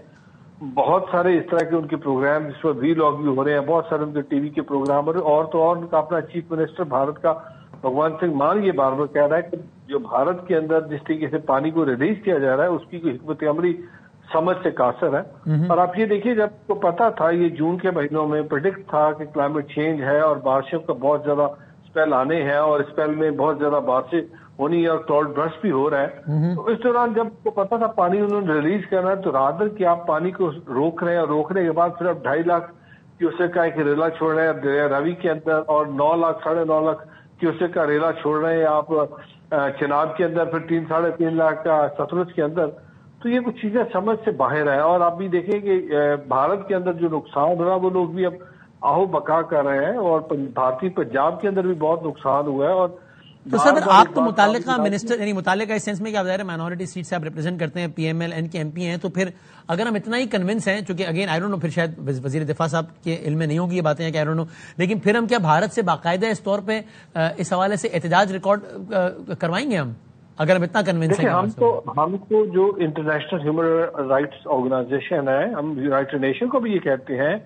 بہت سارے اس طرح کے ان کے پروگرام جس پر وی لاگ بھی ہو رہے ہیں، بہت سارے ان کے ٹی وی کے پروگرام ہو رہے ہیں، اور تو اور ان کا اپنا چیف منسٹر بھارت کا بھگوان سنگھ مان یہ بار بار کہہ رہا ہے کہ جو بھارت کے اندر جس طریقے سے پانی کو ریلیز کیا جا رہا ہے اس کی کوئی حکمت عملی سمجھ سے قاصر ہے. اور آپ یہ دیکھیے جب کو پتا تھا یہ جون کے مہینوں میں پریڈکٹ تھا کہ کلائمیٹ چینج ہے اور بارشوں کا بہت زیادہ اسپیل آنے ہیں، اور اسپیل میں بہت زیادہ بارشیں ہونی ہے اور کلاؤڈ برسٹ بھی ہو رہا ہے. تو اس دوران جب کو پتا تھا پانی انہوں نے ریلیز کرنا ہے تو رادر کہ آپ پانی کو روک رہے ہیں، اور روکنے کے بعد پھر آپ 2.5 لاکھ کیوسیک کا ایک ریلا چھوڑ رہے ہیں روی کے اندر، اور 9 لاکھ 9.5 لاکھ کیوسیک کا ریلا چھوڑ رہے ہیں آپ چناب کے اندر، پھر 3-3.5 لاکھ کا ستلج کے اندر. تو یہ کچھ چیزیں سمجھ سے باہر ہیں. اور آپ بھی دیکھیں کہ بھارت کے اندر جو نقصان ہو رہا ہے وہ لوگ بھی اب آہو بکا کر رہے ہیں، اور بھارتی پنجاب کے اندر بھی بہت نقصان ہوا ہے. اور تو صدر آپ تو متعلقہ منسٹر، یعنی متعلقہ اس سینس میں کہ آپ ظاہر مائنورٹی سیٹ سے آپ ریپرزینٹ کرتے ہیں، پی ایم ایل این کے ایم پی ہیں، تو پھر اگر ہم اتنا ہی کنونس ہیں، چونکہ اگین آئی ڈونٹ نو پھر شاید وزیر دفاع صاحب کے علم میں نہیں ہوگی یہ باتیں، کہ آئی ڈونٹ نو، لیکن پھر ہم کیا بھارت سے باقاعدہ اس طور پہ اس حوالے سے احتجاج ریکارڈ کروائیں گے ہم، اگر ہم اتنا کنونس ہیں؟ ہم کو جو انٹرنیشنل ہیومن رائٹس آرگنائزیشن ہے، ہم یونائٹڈ نیشن کو بھی یہ کہتے ہیں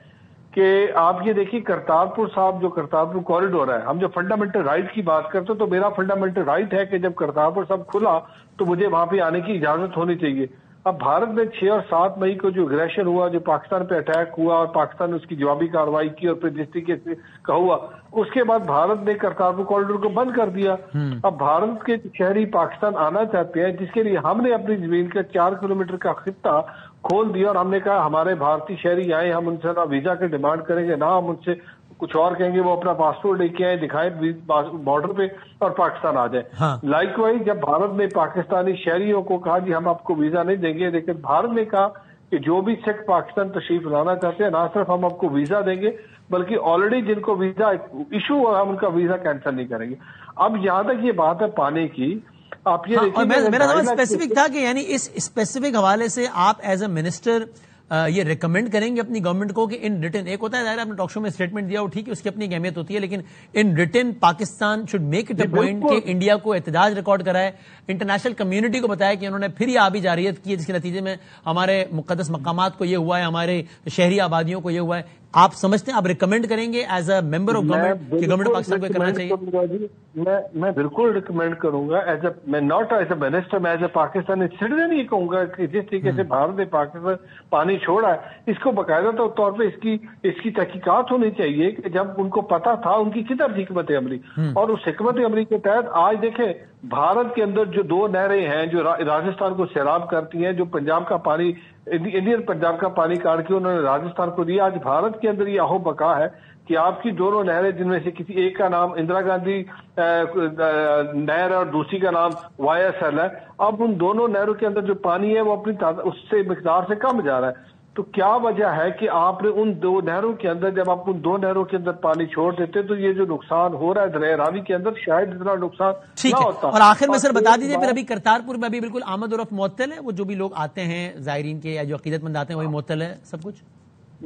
کہ آپ یہ دیکھیے کرتارپور صاحب جو کرتارپور کوریڈور ہے، ہم جو فنڈامنٹل رائٹ کی بات کرتے ہیں تو میرا فنڈامنٹل رائٹ ہے کہ جب کرتارپور صاحب کھلا تو مجھے وہاں پہ آنے کی اجازت ہونی چاہیے. اب بھارت میں 6 اور 7 مئی کو جو اگریشن ہوا، جو پاکستان پہ اٹیک ہوا اور پاکستان نے اس کی جوابی کارروائی کی، اور پھر جس طریقے سے کہا ہوا اس کے بعد بھارت نے کرتارپور کوریڈور کو بند کر دیا. اب بھارت کے شہری پاکستان آنا چاہتے ہیں، جس کے لیے ہم نے اپنی زمین کا 4 کلومیٹر کا خطہ کھول دیا، اور ہم نے کہا ہمارے بھارتی شہری آئے، ہم ان سے نہ ویزا کی ڈیمانڈ کریں گے، نہ ہم ان سے کچھ اور کہیں گے، وہ اپنا پاسپورٹ لے کے آئے، دکھائیں بارڈر پہ اور پاکستان آ جائیں. لائک وائز جب بھارت نے پاکستانی شہریوں کو کہا جی ہم آپ کو ویزا نہیں دیں گے، لیکن بھارت نے کہا کہ جو بھی سکھ پاکستان تشریف لانا چاہتے ہیں نہ صرف ہم آپ کو ویزا دیں گے بلکہ آلریڈی جن کو ویزا ایشو ہوا ہم ان کا ویزا کینسل نہیں کریں گے. اب یہاں تک یہ بات ہے پانی کی، آپ یہ دیکھیں میرا سوال اسپیسیفک تھا کہ یعنی اس اسپیسیفک حوالے سے آپ ایز اے منسٹر یہ ریکمینڈ کریں گے اپنی گورنمنٹ کو کہ ان ریٹن، ایک ہوتا ہے ظاہر آپ نے ٹاک شو میں اسٹیٹمنٹ دیا وہ ٹھیک ہے اس کی اپنی اہمیت ہوتی ہے، لیکن in written Pakistan should make it a point کہ انڈیا کو احتجاج ریکارڈ کرائے، انٹرنیشنل کمیونٹی کو بتایا کہ انہوں نے پھر یہ آبی جارحیت کی ہے جس کے نتیجے میں ہمارے مقدس مقامات کو یہ ہوا ہے، ہمارے شہری آبادیوں کو یہ ہوا ہے. آپ سمجھتے ہیں آپ ریکمینڈ کریں گے as a member of government کہ گورنمنٹ پاکستان کو کرنا چاہیے؟ میں بالکل ریکمینڈ کروں گا، میں ناٹ ایز اے منسٹر، میں ایز اے پاکستانی سٹیزن یہ کہوں گا کہ جس طریقے سے بھارت نے پاکستان پانی چھوڑا ہے اس کو باقاعدہ طور پہ اس کی تحقیقات ہونی چاہیے کہ جب ان کو پتا تھا ان کی کدھر حکمت عملی، اور اس حکمت عملی کے تحت آج دیکھیں بھارت کے اندر جو 2 نہریں ہیں جو راجستھان کو سیراب کرتی ہیں، جو پنجاب کا پانی انڈین پنجاب کا پانی کاٹ کے انہوں نے راجستھان کو دیا، آج بھارت کے اندر یہ اہو بقا ہے کہ آپ کی دونوں نہریں جن میں سے کسی ایک کا نام اندرا گاندھی نہر ہے اور دوسری کا نام وائی ایس ایل ہے، اب ان دونوں نہروں کے اندر جو پانی ہے وہ اپنی اس سے مقدار سے کم جا رہا ہے. تو کیا وجہ ہے کہ آپ نے ان 2 نہروں کے اندر، جب آپ ان 2 نہروں کے اندر پانی چھوڑ دیتے تو یہ جو نقصان ہو رہا ہے دریائے راوی کے اندر شاید اتنا نقصان نہ ہوتا. اور آخر میں سر بتا دیجیے پھر، ابھی کرتارپور میں ابھی بالکل آمد و رفت معطل ہے، وہ جو بھی لوگ آتے ہیں زائرین کے یا جو عقیدت مند آتے ہیں وہی معطل ہے سب کچھ؟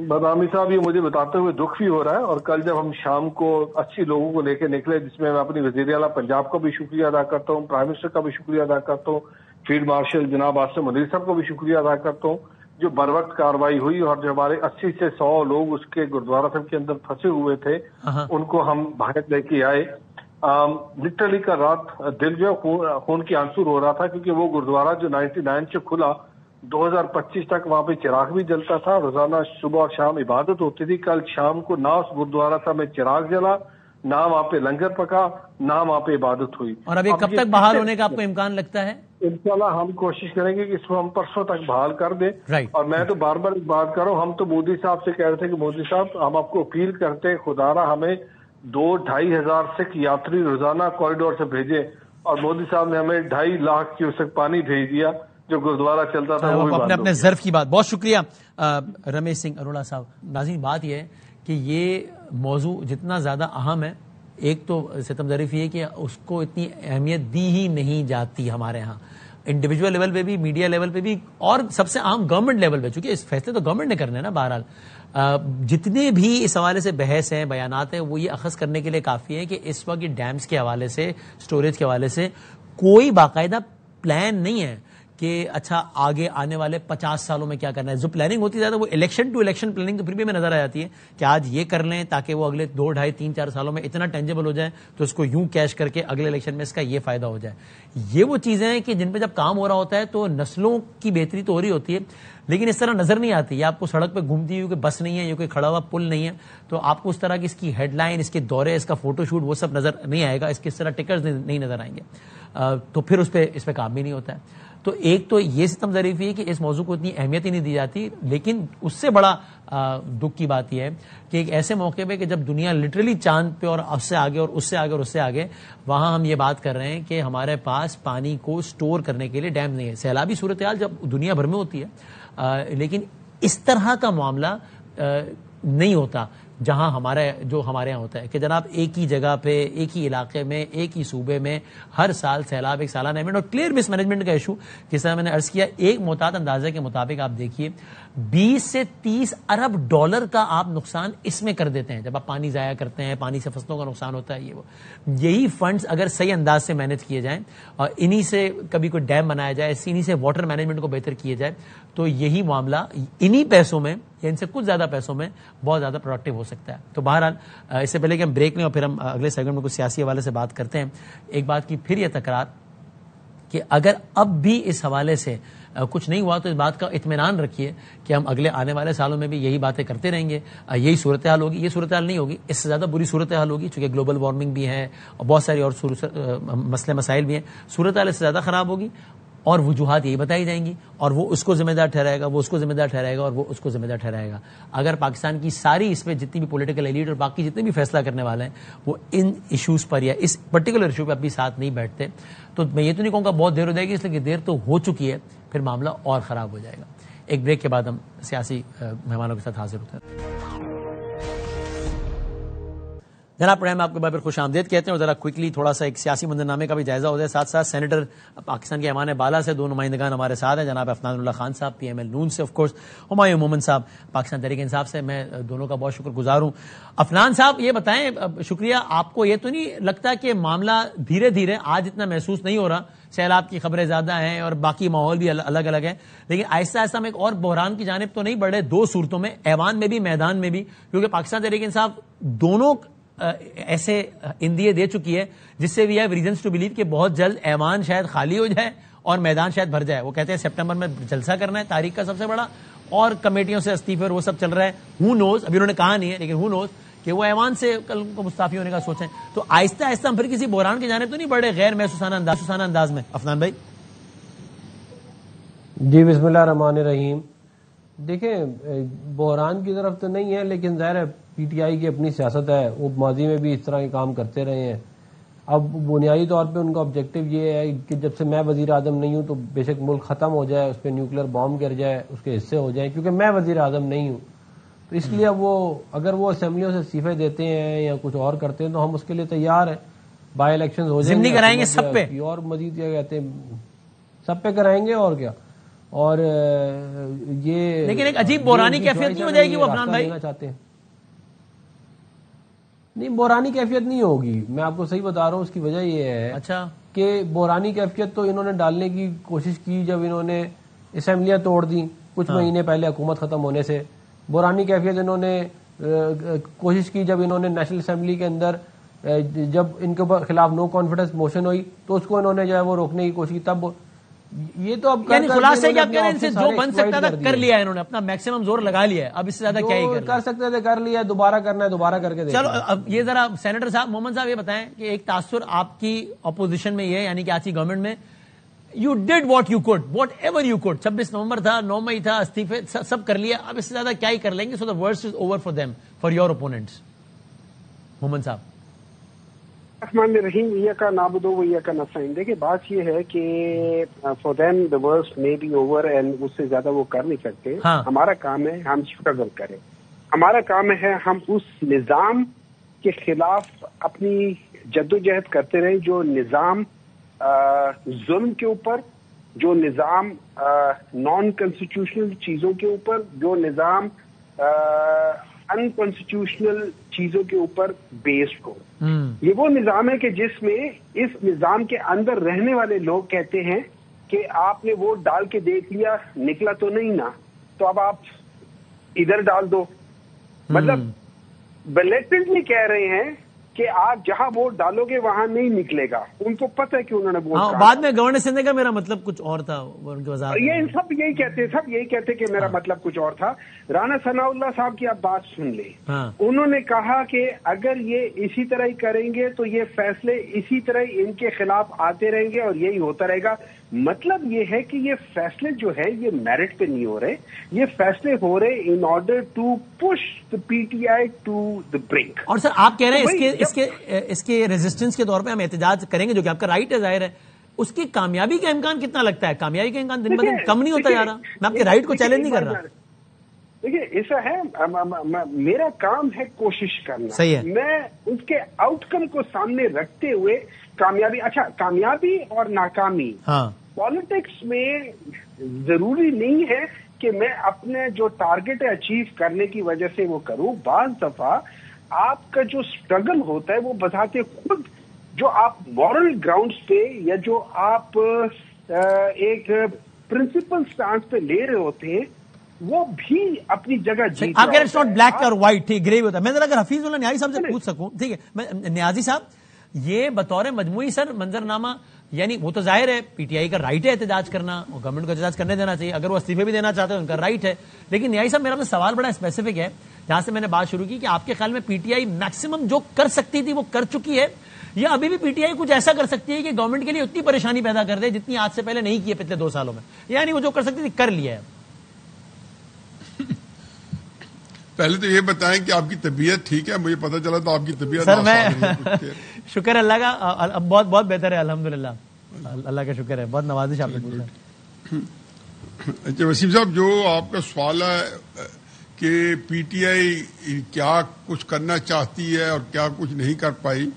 بدامی صاحب یہ مجھے بتاتے ہوئے دکھ بھی ہو رہا ہے، اور کل جب ہم شام کو 80 لوگوں کو لے کے نکلے، جس میں اپنی وزیر اعلیٰ پنجاب کا بھی شکریہ ادا کرتا ہوں، پرائم منسٹر کا بھی شکریہ ادا کرتا ہوں، فیلڈ مارشل جناب عاصم منیر صاحب کو بھی شکریہ ادا کرتا ہوں، جو بر وقت کاروائی ہوئی اور جو ہمارے 80 سے 100 لوگ اس کے گرودوارا صاحب کے اندر پھنسے ہوئے تھے ان کو ہم باہر لے کے آئے. لٹرلی کا رات دل جو خون کی آنسو ہو رہا تھا، کیونکہ وہ گرودوارا جو 99 سے کھلا 2025 تک وہاں پہ چراغ بھی جلتا تھا، روزانہ صبح اور شام عبادت ہوتی تھی. کل شام کو نہ اس گرودوارا صاحب میں چراغ جلا، نہ وہاں پہ لنگر پکا، نہ وہاں پہ عبادت ہوئی. اور اب یہ کب تک بحال ہونے کا آپ کو امکان لگتا ہے؟ انشاءاللہ ہم کوشش کریں گے کہ اس کو ہم پرسوں تک بحال کر دیں. اور میں تو بار بار بات کر رہا ہوں، ہم تو مودی صاحب سے کہہ رہے تھے کہ مودی صاحب ہم آپ کو اپیل کرتے ہیں خدا را ہمیں 2-2.5 ہزار سکھ یاتری روزانہ کوریڈور سے بھیجے، اور مودی صاحب نے ہمیں 2.5 لاکھ کیوسک پانی بھیج دیا جو گردوارا چلتا تھا. وہ اپنے ظرف کی بات. بہت شکریہ رمیش سنگھ اروڑا صاحب. ناظرین بات یہ ہے کہ یہ موضوع جتنا زیادہ اہم ہے، ایک تو ستم ظریف یہ ہے کہ اس کو اتنی اہمیت دی ہی نہیں جاتی ہمارے ہاں، انڈیویجول لیول پہ بھی، میڈیا لیول پہ بھی، اور سب سے اہم گورنمنٹ لیول پہ، چونکہ اس فیصلے تو گورنمنٹ نے کرنے ہیں نا. بہرحال جتنے بھی اس حوالے سے بحث ہیں، بیانات ہیں، وہ یہ اخذ کرنے کے لیے کافی ہے کہ اس وقت ڈیمز کے حوالے سے، سٹوریج کے حوالے سے کوئی باقاعدہ پلان نہیں ہے کہ اچھا آگے آنے والے 50 سالوں میں کیا کرنا ہے. جو پلاننگ ہوتی ہے وہ الیکشن ٹو الیکشن پلاننگ تو پھر بھی ہمیں نظر آ جاتی ہے کہ آج یہ کر لیں تاکہ وہ اگلے 2, 2.5, 3, 4 سالوں میں اتنا ٹینجیبل ہو جائے تو اس کو یوں کیش کر کے اگلے الیکشن میں اس کا یہ فائدہ ہو جائے. یہ وہ چیزیں ہیں کہ جن پہ جب کام ہو رہا ہوتا ہے تو نسلوں کی بہتری تو ہو رہی ہوتی ہے، لیکن اس طرح نظر نہیں آتی. آپ کو سڑک پہ گھومتی ہوئی کہ بس نہیں ہے، یہ کوئی کھڑا ہوا پل نہیں ہے، تو آپ کو اس طرح کی اس کی ہیڈ لائن، اس کے دورے، اس کا فوٹو شوٹ وہ سب نظر نہیں آئے گا، اس کے اس طرح ٹکرز نہیں نظر آئیں گے، تو پھر اس پہ کام بھی نہیں ہوتا ہے. تو ایک تو یہ ستم ظریفی ہے کہ اس موضوع کو اتنی اہمیت ہی نہیں دی جاتی، لیکن اس سے بڑا دکھ کی بات یہ ہے کہ ایک ایسے موقع پہ کہ جب دنیا لٹرلی چاند پہ اور اس سے آگے اور اس سے آگے اور اس سے آگے، وہاں ہم یہ بات کر رہے ہیں کہ ہمارے پاس پانی کو سٹور کرنے کے لیے ڈیم نہیں ہے. سیلابی صورتحال جب دنیا بھر میں ہوتی ہے، لیکن اس طرح کا معاملہ نہیں ہوتا جہاں ہمارے یہاں ہوتا ہے کہ جناب ایک ہی جگہ پہ، ایک ہی علاقے میں، ایک ہی صوبے میں ہر سال سیلاب، ایک سالانہ ایونٹ، اور کلیئر مس مینجمنٹ کا ایشو. جس طرح میں نے عرض کیا، ایک محتاط اندازے کے مطابق آپ دیکھیے 20 سے 30 ارب ڈالر کا آپ نقصان اس میں کر دیتے ہیں جب آپ پانی ضائع کرتے ہیں، پانی سے فصلوں کا نقصان ہوتا ہے. یہی فنڈز اگر صحیح انداز سے مینج کیے جائیں اور انہی سے کبھی کوئی ڈیم بنایا جائے، انہی سے واٹر مینجمنٹ کو بہتر کیے جائے، تو یہی معاملہ انہی پیسوں میں یا ان سے کچھ زیادہ پیسوں میں بہت زیادہ پروڈکٹیو ہو سکتا ہے. تو بہرحال اس سے پہلے کہ ہم بریک لیں اور پھر ہم اگلے سیگمنٹ میں کچھ سیاسی حوالے سے بات کرتے ہیں، ایک بات کی پھر یہ تکرار کہ اگر اب بھی اس حوالے سے کچھ نہیں ہوا تو اس بات کا اطمینان رکھیے کہ ہم اگلے آنے والے سالوں میں بھی یہی باتیں کرتے رہیں گے، یہی صورتحال ہوگی. یہ صورتحال نہیں ہوگی، اس سے زیادہ بری صورتحال ہوگی، چونکہ گلوبل وارمنگ بھی ہے اور بہت ساری اور مسئلے مسائل بھی ہیں. صورتحال اس سے زیادہ خراب ہوگی اور وجوہات یہی بتائی جائیں گی، اور وہ اس کو ذمہ دار ٹھہرائے گا، وہ اس کو ذمہ دار ٹھہرائے گا، اور وہ اس کو ذمہ دار ٹھہرائے گا. اگر پاکستان کی ساری اس میں جتنی بھی پولیٹیکل ایلیٹ اور باقی جتنے بھی فیصلہ کرنے والے ہیں وہ ان ایشوز پر یا اس پرٹیکولر ایشو پہ اپنی ساتھ نہیں بیٹھتے، تو میں یہ تو نہیں کہوں گا بہت دیر ہو جائے گی، اس لیے کہ دیر تو ہو چکی ہے، پھر معاملہ اور خراب ہو جائے گا. ایک بریک کے بعد ہم سیاسی مہمانوں کے ساتھ حاضر ہوتے ہیں. جناب پروگرام آپ کو بار خوش آمدید کہتے ہیں، اور ذرا کوئکلی تھوڑا سا ایک سیاسی منظرنامے کا بھی جائزہ ہو جائے. ساتھ ساتھ سینیٹر پاکستان کے ایوان بالا سے 2 نمائندگان ہمارے ساتھ ہیں، جناب عفنان اللہ خان صاحب پی ایم ایل نون سے، آف کورس ہمایوں مومن صاحب پاکستان تحریک انصاف سے. میں دونوں کا بہت شکر گزار ہوں. عفنان صاحب یہ بتائیں، شکریہ، آپ کو یہ تو نہیں لگتا کہ معاملہ دھیرے دھیرے آج اتنا محسوس نہیں ہو رہا، سیلاب کی خبریں زیادہ ہیں اور باقی ماحول بھی الگ الگ ہے، لیکن آہستہ آہستہ ہم ایک اور بحران کی جانب تو نہیں بڑھے؟ 2 صورتوں میں، ایوان میں بھی، میدان میں بھی، کیونکہ پاکستان تحریک انصاف دونوں ایسے اندیے دے چکی ہے جس سے we have reasons to believe کہ بہت جلد ایوان شاید خالی ہو جائے اور میدان شاید بھر جائے. وہ کہتے ہیں سپٹمبر میں جلسہ کرنا ہے تاریخ کا سب سے بڑا، اور کمیٹیوں سے استعفے اور وہ سب چل رہا ہے. ہو نوز، ابھی انہوں نے کہا نہیں ہے لیکن ہو نوز کہ وہ ایوان سے کل کو مستعفی ہونے کا سوچیں. تو آہستہ آہستہ ہم پھر کسی بحران کی جانب تو نہیں بڑھے غیر محسوسانہ انداز میں؟ عفنان بھائی. جی بسم اللہ الرحمن الرحیم. دیکھیں بحران کی طرف تو نہیں ہے، لیکن ظاہر ہے پی ٹی آئی کی اپنی سیاست ہے، وہ ماضی میں بھی اس طرح کے کام کرتے رہے ہیں. اب بنیادی طور پہ ان کا آبجیکٹو یہ ہے کہ جب سے میں وزیر اعظم نہیں ہوں تو بے شک ملک ختم ہو جائے, اس پہ نیوکلیر بام گر جائے, اس کے حصے ہو جائیں, کیونکہ میں وزیر اعظم نہیں ہوں. تو اس لیے وہ اگر وہ اسمبلیوں سے استعفے دیتے ہیں یا کچھ اور کرتے ہیں تو ہم اس کے لیے تیار ہیں. بائی الیکشن ہو جائیں گے, کرائیں گے سب پہ, اور مزید کیا کہتے ہیں سب پہ کرائیں گے اور کیا. اور یہ لیکن ایک عجیب بحرانی کیفیت نہیں ہو جائے گی وہ عفنان بھائی؟ چاہتے ہیں نہیں, بحرانی کیفیت نہیں ہوگی, میں آپ کو صحیح بتا رہا ہوں. اس کی وجہ یہ ہے اچھا کہ بحرانی کیفیت تو انہوں نے ڈالنے کی کوشش کی جب انہوں نے اسمبلیاں توڑ دی کچھ مہینے پہلے حکومت ختم ہونے سے. بحرانی کیفیت انہوں نے کوشش کی جب انہوں نے نیشنل اسمبلی کے اندر جب ان کے خلاف نو کانفیڈنس موشن ہوئی تو اس کو انہوں نے جو ہے وہ روکنے کی کوشش کی. تب یہ تو اب یعنی خلاصہ کیا کہہ رہے ہیں, ان سے جو بن سکتا تھا کر لیا ہے انہوں نے, اپنا میکسیمم زور لگا لیا ہے, اب اس سے زیادہ کیا ہی کر سکتے تھے کر لیا, دوبارہ کرنا ہے دوبارہ کر کے دیکھیں. چلو اب یہ ذرا سینیٹر صاحب محمد صاحب یہ بتائیں کہ ایک تاثر آپ کی اپوزیشن میں یہ ہے, یعنی کہ آج کی گورنمنٹ میں you did what you could, what ever you could. 26 نومبر تھا, 9 مئی تھا, استعفے سب کر لیا, اب اس سے زیادہ کیا ہی کر لیں گے. So the worst is over for them, for your opponents. Muhammad صاحب. الرحمن الرحیم, ایاکا نعبد و ایاکا نستعین. دیکھیں بات یہ ہے کہ for them the worst may be over and اس سے زیادہ وہ کر نہیں سکتے. ہمارا کام ہے ہم اسٹرگل کریں, ہمارا کام ہے ہم اس نظام کے خلاف اپنی جدوجہد کرتے رہیں جو نظام ظلم کے اوپر, جو نظام نان کنسٹیٹیوشنل چیزوں کے اوپر, جو نظام ان کانسٹیٹیوشنل چیزوں کے اوپر بیسڈ ہو. یہ وہ نظام ہے کہ جس میں اس نظام کے اندر رہنے والے لوگ کہتے ہیں کہ آپ نے ووٹ ڈال کے دیکھ لیا, نکلا تو نہیں نا, تو اب آپ ادھر ڈال دو. مطلب بلیٹنٹلی کہہ رہے ہیں کہ آپ جہاں ووٹ ڈالو گے وہاں نہیں نکلے گا. ان کو پتہ ہے کہ انہوں نے ووٹ بعد میں گورنر سندھ کا میرا مطلب کچھ اور تھا, ان کے وزارت یہ سب یہی کہتے کہ میرا مطلب کچھ اور تھا. رانا ثناء اللہ صاحب کی آپ بات سن لیں, انہوں نے کہا کہ اگر یہ اسی طرح ہی کریں گے تو یہ فیصلے اسی طرح ان کے خلاف آتے رہیں گے اور یہی ہوتا رہے گا. مطلب یہ ہے کہ یہ فیصلے جو ہے یہ میرٹ پہ نہیں ہو رہے, یہ فیصلے ہو رہے in order to push the P T I to the brink. اور سر آپ کہہ رہے ہیں اس کے ریزسٹنس کے طور پہ ہم احتجاج کریں گے, جو کہ آپ کا رائٹ ہے ظاہر ہے. اس کی کامیابی کا امکان کتنا لگتا ہے؟ کامیابی کا امکان دن ب دن کم نہیں ہوتا جا رہا. میں آپ کے رائٹ کو چیلنج نہیں کر رہا. دیکھیے ایسا ہے, میرا کام ہے کوشش کرنا. صحیح ہے. میں اس کے آؤٹ کم کو سامنے رکھتے ہوئے کامیابی اور ناکامی پالیٹکس میں ضروری نہیں ہے کہ میں اپنے جو ٹارگٹ ہے اچیو کرنے کی وجہ سے وہ کروں. بعض دفعہ آپ کا جو اسٹرگل ہوتا ہے وہ بذات خود جو آپ مورل گراؤنڈز پہ یا جو آپ ایک پرنسپل سٹانس پہ لے رہے ہوتے ہیں وہ بھی اپنی جگہ جیت. آپ کہہ رہے ہیں ناٹ بلیک اور وائٹ, ٹھیک گرے ہوتا ہے. میں ذرا اگر حفیظ اللہ نیازی صاحب سے پوچھ سکوں, ٹھیک ہے, میں نیازی صاحب یہ بطور مجموعی سر منظرنامہ, یعنی وہ تو ظاہر ہے پی ٹی آئی کا رائٹ ہے احتجاج کرنا, اور گورنمنٹ کو احتجاج کرنے دینا چاہیے, اگر وہ استعفے بھی دینا چاہتے ہیں ان کا رائٹ ہے. لیکن نیازی صاحب میرا سوال بڑا اسپیسیفک ہے, جہاں سے میں نے بات شروع کی, کہ آپ کے خیال میں پی ٹی آئی میکسیمم جو کر سکتی تھی وہ کر چکی ہے, یا ابھی بھی پی ٹی آئی کچھ ایسا کر سکتی ہے کہ گورنمنٹ کے لیے اتنی پریشانی پیدا کر دے جتنی آج سے پہلے نہیں کی ہے پچھلے 2 سالوں میں, یعنی وہ جو کر سکتی تھی کر لیا ہے؟ پہلے تو یہ بتائیں کہ آپ کی طبیعت ٹھیک ہے, مجھے پتا چلا تو آپ کی طبیعت سر میں شکر اللہ کا, بہت بہت بہتر ہے الحمدللہ, اللہ کا شکر ہے, بہت نوازش آپ نے پوچھا. اچھا وسیم صاحب, جو آپ کا سوال ہے کہ پی ٹی آئی کیا کچھ کرنا چاہتی ہے اور کیا کچھ نہیں کر پائی,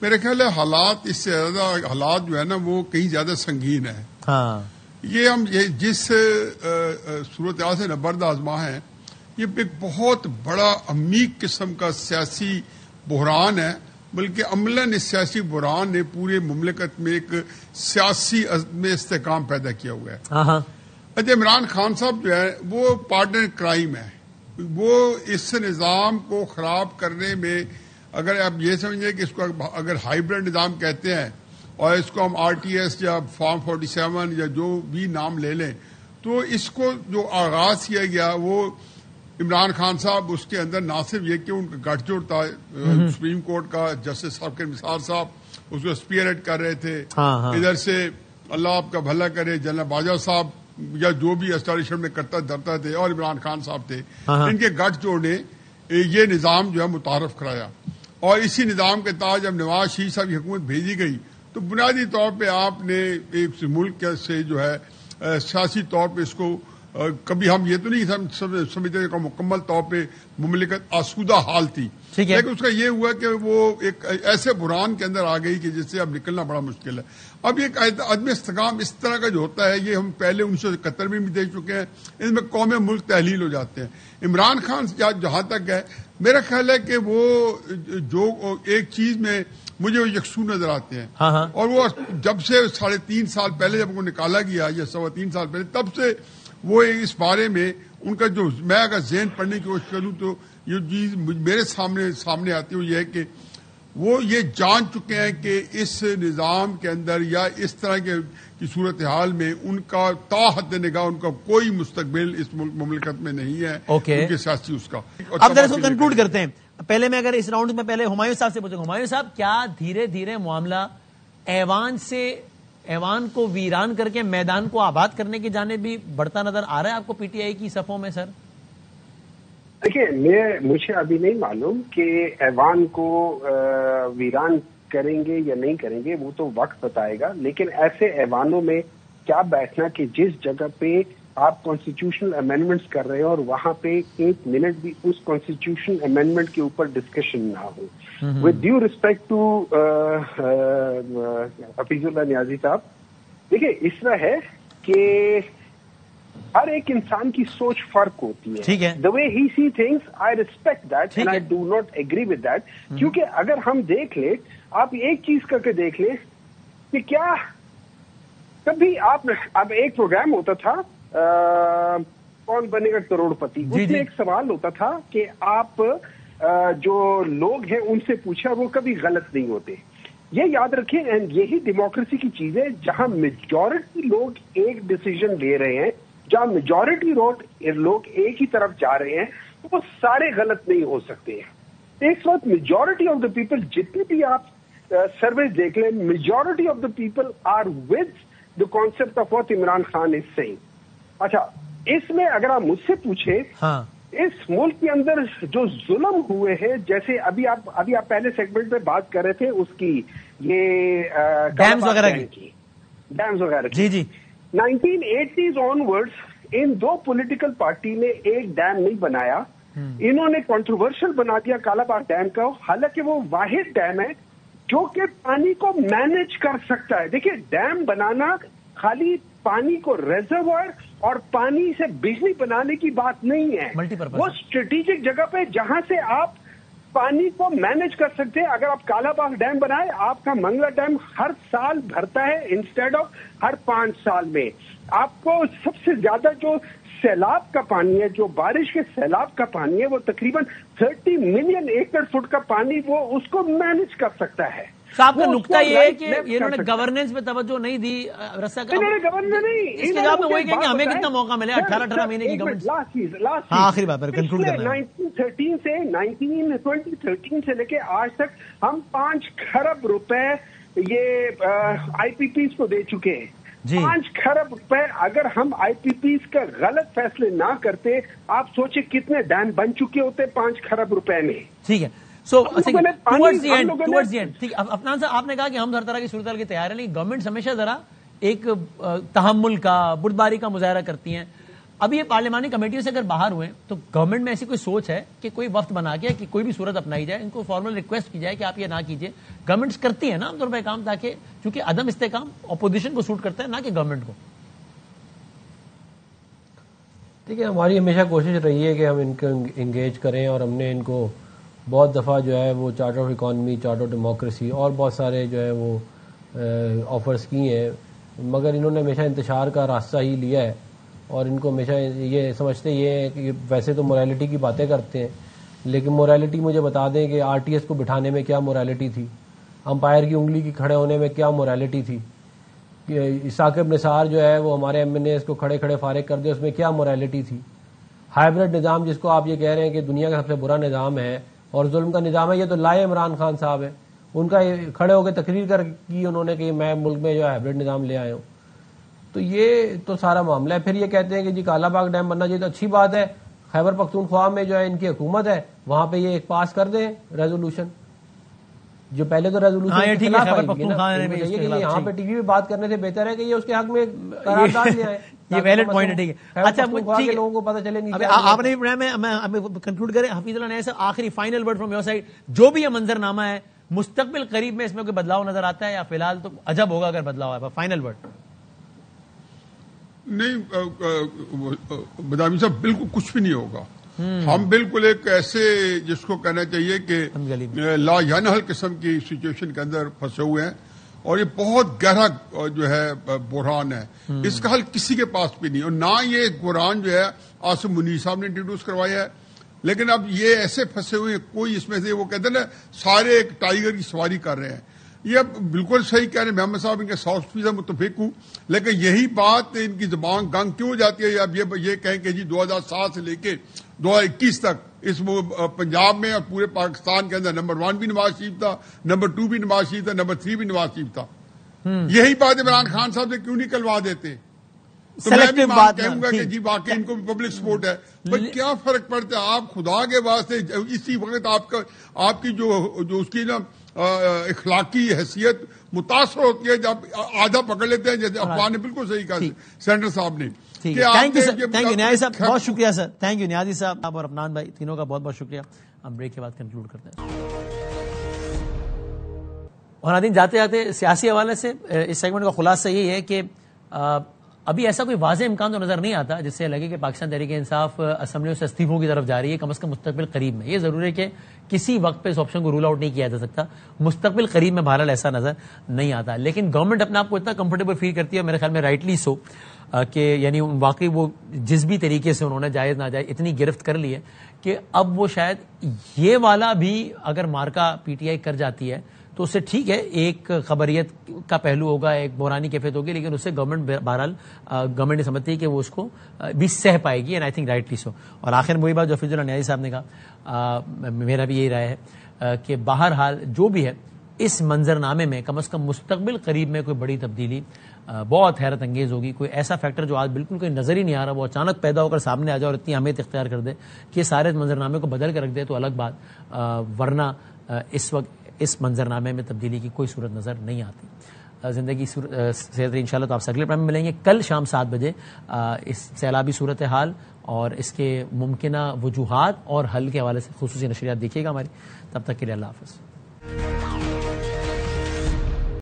میرے خیال ہے حالات اس سے زیادہ, حالات جو ہے نا وہ کہیں زیادہ سنگین ہے. یہ ہم جس صورتحال سے نبرد آزما ہے, یہ ایک بہت بڑا عمیق قسم کا سیاسی بحران ہے, بلکہ عملاً اس سیاسی بحران نے پورے مملکت میں ایک سیاسی عزم استحکام پیدا کیا ہوا ہے. اچھا عمران خان صاحب جو ہے وہ پارٹنر کرائم ہے, وہ اس نظام کو خراب کرنے میں, اگر آپ یہ سمجھیں کہ اس کو اگر ہائیبرڈ نظام کہتے ہیں اور اس کو ہم آر ٹی ایس یا فارم 47 یا جو بھی نام لے لیں, تو اس کو جو آغاز کیا گیا وہ عمران خان صاحب, اس کے اندر نہ صرف یہ کہ ان کا گٹھ جوڑ تھا سپریم کورٹ کا جسٹس صاحب کے نثار صاحب اس کو اسپیئر ہیڈ کر رہے تھے, ادھر سے اللہ آپ کا بھلا کرے جنرل باجوہ صاحب یا جو بھی اسٹیبلشمنٹ میں کرتا دھرتا تھے, اور عمران خان صاحب تھے, ان کے گٹھ جوڑ نے یہ نظام جو ہے متعارف کرایا. اور اسی نظام کے تحت جب نواز شریف صاحب کی حکومت بھیجی گئی تو بنیادی طور پہ آپ نے ایک ملک سے جو ہے سیاسی طور پہ اس کو کبھی ہم یہ تو نہیں سمجھتے کہ مکمل طور پہ مملکت آسودہ حال تھی، لیکن اس کا یہ ہوا کہ وہ ایک ایسے بحران کے اندر آ گئی کہ جس سے اب نکلنا بڑا مشکل ہے۔ اب ایک عدم استحکام اس طرح کا جو ہوتا ہے یہ ہم پہلے 1971 میں بھی دیکھ چکے ہیں، اس میں قوم ملک تحلیل ہو جاتے ہیں۔ عمران خان جہاں تک ہے میرا خیال ہے کہ وہ جو ایک چیز میں مجھے وہ یکسو نظر آتے ہیں، اور وہ جب سے 3.5 سال پہلے جب وہ نکالا گیا یا 3.25 سال پہلے تب سے وہ اس بارے میں ان کا جو میں اگر ذہن پڑھنے کی کوشش کروں تو یہ چیز میرے سامنے آتی ہے وہ یہ ہے کہ وہ یہ جان چکے ہیں کہ اس نظام کے اندر یا اس طرح کی صورتحال میں ان کا تا حد نگاہ ان کا کوئی مستقبل اس مملکت میں نہیں ہے، ان کے سیاسی اس کا۔ اب ذرا اس کو کنکلوڈ کرتے ہیں۔ پہلے میں اگر اس راؤنڈ میں پہلے ہمایوں صاحب سے پوچھوں، ہمایوں صاحب کیا دھیرے دھیرے معاملہ ایوان کو ویران کر کے میدان کو آباد کرنے کی جانب بھی بڑھتا نظر آ رہا ہے آپ کو پی ٹی آئی کی صفوں میں؟ سر دیکھیے مجھے ابھی نہیں معلوم کہ ایوان کو ویران کریں گے یا نہیں کریں گے، وہ تو وقت بتائے گا، لیکن ایسے ایوانوں میں کیا بیٹھنا کہ جس جگہ پہ آپ کانسٹیٹیوشنل امینڈمنٹس کر رہے ہیں اور وہاں پہ 1 منٹ بھی اس کانسٹیٹیوشنل امینڈمنٹ کے اوپر ڈسکشن نہ ہو۔ With due respect to Hafeezullah Niazi صاحب، دیکھیے اس طرح ہے کہ ہر ایک انسان کی سوچ فرق ہوتی ہے۔ The way he sees things I respect that and I do not agree with that, کیونکہ اگر ہم دیکھ لیں، آپ ایک چیز کر کے دیکھ لیں کہ کیا کبھی اب ایک پروگرام ہوتا تھا کون بنے گا کروڑ پتی، اس میں ایک سوال ہوتا تھا کہ آپ جو لوگ ہیں ان سے پوچھا، وہ کبھی غلط نہیں ہوتے۔ یہ یاد رکھیں، اینڈ یہی ڈیموکریسی کی چیز ہے، جہاں میجورٹی لوگ ایک ڈیسیجن لے رہے ہیں، جہاں میجورٹی لوگ ایک ہی طرف جا رہے ہیں، تو وہ سارے غلط نہیں ہو سکتے ہیں۔ اس وقت میجورٹی آف دا پیپل، جتنی بھی آپ سرویز دیکھ لیں، majority of the people are with the concept of what Imran Khan is saying. اچھا، اس میں اگر آپ مجھ سے پوچھیں، اس ملک کے اندر جو ظلم ہوئے ہیں، جیسے ابھی آپ پہلے سیگمنٹ میں بات کر رہے تھے اس کی، یہ ڈیمز وغیرہ کی، جی 1980s آنورڈز ان 2 پولیٹیکل پارٹی نے ایک ڈیم نہیں بنایا، انہوں نے کنٹروورشل بنا دیا کالا باغ ڈیم کا، حالانکہ وہ واحد ڈیم ہے جو کہ پانی کو مینج کر سکتا ہے۔ دیکھیے، ڈیم بنانا خالی پانی کو ریزروائر اور پانی سے بجلی بنانے کی بات نہیں ہے، وہ اسٹریٹجک جگہ پہ جہاں سے آپ پانی کو مینج کر سکتے ہیں۔ اگر آپ کالا باغ ڈیم بنائے، آپ کا منگلا ڈیم ہر سال بھرتا ہے انسٹیڈ آف ہر 5 سال میں۔ آپ کو سب سے زیادہ جو سیلاب کا پانی ہے، جو بارش کے سیلاب کا پانی ہے، وہ تقریباً 30 ملین ایکڑ فٹ کا پانی وہ اس کو مینج کر سکتا ہے۔ صاحب کا نقطہ یہ ہے کہ انہوں نے گورننس پہ توجہ نہیں دی، گورننس نہیں، اس کے جواب میں وہی کہیں گے ہمیں کتنا موقع ملے، 18 مہینے کی گورنمنٹ۔ آخری بات پر کنکلوڈ کرنا ہے، 2013 سے لے کے آج تک ہم 5 کھرب روپے یہ آئی پی پیز کو دے چکے ہیں۔ 5 کھرب روپے اگر ہم آئی پی پیز کا غلط فیصلے نہ کرتے، آپ سوچیں کتنے ڈیم بن چکے ہوتے 5 کھرب روپے میں۔ ٹھیک ہے، ٹورڈز دی اینڈ افنان صاحب، آپ نے کہا کہ ہم ہر طرح کی صورتحال کی تیار ہیں، لیکن گورنمنٹ ہمیشہ ذرا ایک تحمل کا، بردباری کا مظاہرہ کرتی ہیں۔ اب یہ پارلیمانی کمیٹیوں سے اگر باہر ہوئے تو گورنمنٹ میں ایسی کوئی سوچ ہے کہ کوئی وقت بنا کے کہ کوئی بھی صورت اپنائی جائے، ان کو فارمل ریکویسٹ کی جائے کہ آپ یہ نہ کیجیے؟ گورنمنٹس کرتی ہے نا عام طور پہ کام، تاکہ چونکہ عدم استحکام اپوزیشن کو سوٹ کرتا ہے، نہ کہ گورنمنٹ کو۔ ٹھیک ہے، ہماری ہمیشہ کوشش رہی ہے کہ ہم ان کو انگیج کریں، اور ہم نے ان کو بہت دفعہ جو ہے وہ charter of economy, charter of democracy اور بہت سارے جو ہے وہ آفرز کی ہیں، مگر انہوں نے ہمیشہ انتشار کا راستہ ہی لیا ہے، اور ان کو ہمیشہ یہ سمجھتے یہ ہے کہ ویسے تو موریلٹی کی باتیں کرتے ہیں، لیکن موریلٹی مجھے بتا دیں کہ آر ٹی ایس کو بٹھانے میں کیا موریلٹی تھی، امپائر کی انگلی کی کھڑے ہونے میں کیا موریلٹی تھی، ثاقب نثار جو ہے وہ ہمارے ایم این اے کو کھڑے کھڑے فارغ کر دے، اس میں کیا موریلٹی تھی، ہائیبرڈ نظام جس کو آپ یہ کہہ رہے ہیں کہ دنیا کا سب سے برا نظام ہے اور ظلم کا نظام ہے، یہ تو لائے عمران خان صاحب ہے، ان کا کھڑے ہو کے تقریر کر کی انہوں نے کہ میں ملک میں جو ہے ہائیبرڈ نظام لے آیا ہوں۔ تو یہ تو سارا معاملہ ہے۔ پھر یہ کہتے ہیں کہ جی کالا باغ ڈیم بننا چاہیے، تو اچھی بات ہے، خیبر پختونخوا میں جو ہے ان کی حکومت ہے، وہاں پہ یہ ایک پاس کر دیں ریزولوشن، جو پہلے تو ریزولوشن کے خلاف آئی ہے کہ یہاں پہ ٹی وی پہ بات کرنے سے بہتر ہے کہ یہ اس کے حق میں قرارداد لے آئے. یہ ویلڈ پوائنٹ ہے. ٹھیک ہے, اچھا لوگوں کو پتہ چلے نہیں. آپ نے بھی کنکلوڈ کریں حفیظ اللہ نے آخری final word from your side, جو بھی یہ منظر نامہ ہے مستقبل قریب میں اس میں کوئی بدلاؤ نظر آتا ہے یا فی الحال تو عجب ہوگا اگر بدلاؤ ہے؟ Final word. نہیں بدامی صاحب, بالکل کچھ بھی نہیں ہوگا. ہم بالکل ایک ایسے جس کو کہنا چاہیے کہ لا ینحل قسم کی سچویشن کے اندر پھنسے ہوئے ہیں, اور یہ بہت گہرا جو ہے بحران ہے. اس کا حل کسی کے پاس بھی نہیں, اور نہ یہ بحران جو ہے آصم منیر صاحب نے انٹروڈیوس کروایا ہے. لیکن اب یہ ایسے پھنسے ہوئے ہیں, کوئی اس میں سے وہ کہتے ہیں نا سارے ایک ٹائیگر کی سواری کر رہے ہیں. یہ بالکل صحیح کہہ رہے ہیں محمد صاحب, ان کے 100% متفق ہوں. لیکن یہی بات ان کی زبان گنگ کیوں ہو جاتی ہے؟ اب یہ کہیں کہ جی 2007 سے لے کے 2021 تک اس پنجاب میں اور پورے پاکستان کے اندر نمبر 1 بھی نواز شریف تھا, نمبر 2 بھی نواز شریف تھا, نمبر 3 بھی نواز شریف تھا. یہی بات عمران خان صاحب سے کیوں نہیں کلوا دیتے؟ تو میں بھی کہوں گا کہ جی واقعی ان کو پبلک سپورٹ ہے, پر کیا فرق پڑتا ہے؟ آپ خدا کے واسطے اسی وقت آپ کی جو اس کی نا اخلاقی حیثیت متاثر ہوتی ہے جب آدھا پکڑ لیتے ہیں, جیسے افغان نے بالکل صحیح کہا سینٹر صاحب نے. تھینک یو نیازی صاحب, بہت شکریہ سر. تھینک یو نیازی صاحب, آپ اور عفنان بھائی تینوں کا بہت بہت شکریہ. ہم بریک کے بعد کنکلوڈ کرتے ہیں. اور ناظرین جاتے جاتے سیاسی حوالے سے اس سیگمنٹ کا خلاصہ یہی ہے کہ ابھی ایسا کوئی واضح امکان تو نظر نہیں آتا جس سے لگے کہ پاکستان تحریک انصاف اسمبلیوں سے استعفوں کی طرف جا رہی ہے, کم از کم مستقبل قریب میں. یہ ضرور ہے کہ کسی وقت پہ اس آپشن کو رول آؤٹ نہیں کیا جا سکتا. مستقبل قریب میں بہرحال ایسا نظر نہیں آتا. لیکن گورنمنٹ اپنے آپ کو اتنا کمفرٹیبل فیل کرتی ہے, میرے خیال میں رائٹلی سو, کہ یعنی واقعی وہ جس بھی طریقے سے انہوں نے جائز ناجائز اتنی گرفت کر لی ہے کہ اب وہ شاید یہ والا بھی اگر مارکا پی ٹی آئی کر جاتی ہے تو اس سے ٹھیک ہے, ایک خبریت کا پہلو ہوگا, ایک بحرانی کیفیت ہوگی, لیکن اس سے گورنمنٹ بہرحال گورنمنٹ یہ سمجھتی ہے کہ وہ اس کو بھی سہ پائے گی, and I think rightly so. اور آخر میں وہی بات جو حفیظ اللہ نیازی صاحب نے کہا, میرا بھی یہی رائے ہے کہ بہرحال جو بھی ہے اس منظر نامے میں کم از کم مستقبل قریب میں کوئی بڑی تبدیلی بہت حیرت انگیز ہوگی. کوئی ایسا فیکٹر جو آج بالکل کوئی نظر ہی نہیں آ رہا وہ اچانک پیدا ہو کر سامنے آ جائے اور اتنی اہمیت اختیار کر دے کہ سارے منظر نامے کو بدل کر رکھ دے تو الگ بات, ورنہ اس وقت اس منظر نامے میں تبدیلی کی کوئی صورت نظر نہیں آتی. زندگی صحت انشاءاللہ تو آپ سے اگلے پروگرام میں ملیں گے کل شام 7 بجے. اس سیلابی صورتحال اور اس کے ممکنہ وجوہات اور حل کے حوالے سے خصوصی نشریات دیکھیے گا ہماری. تب تک کے لیے اللہ حافظ.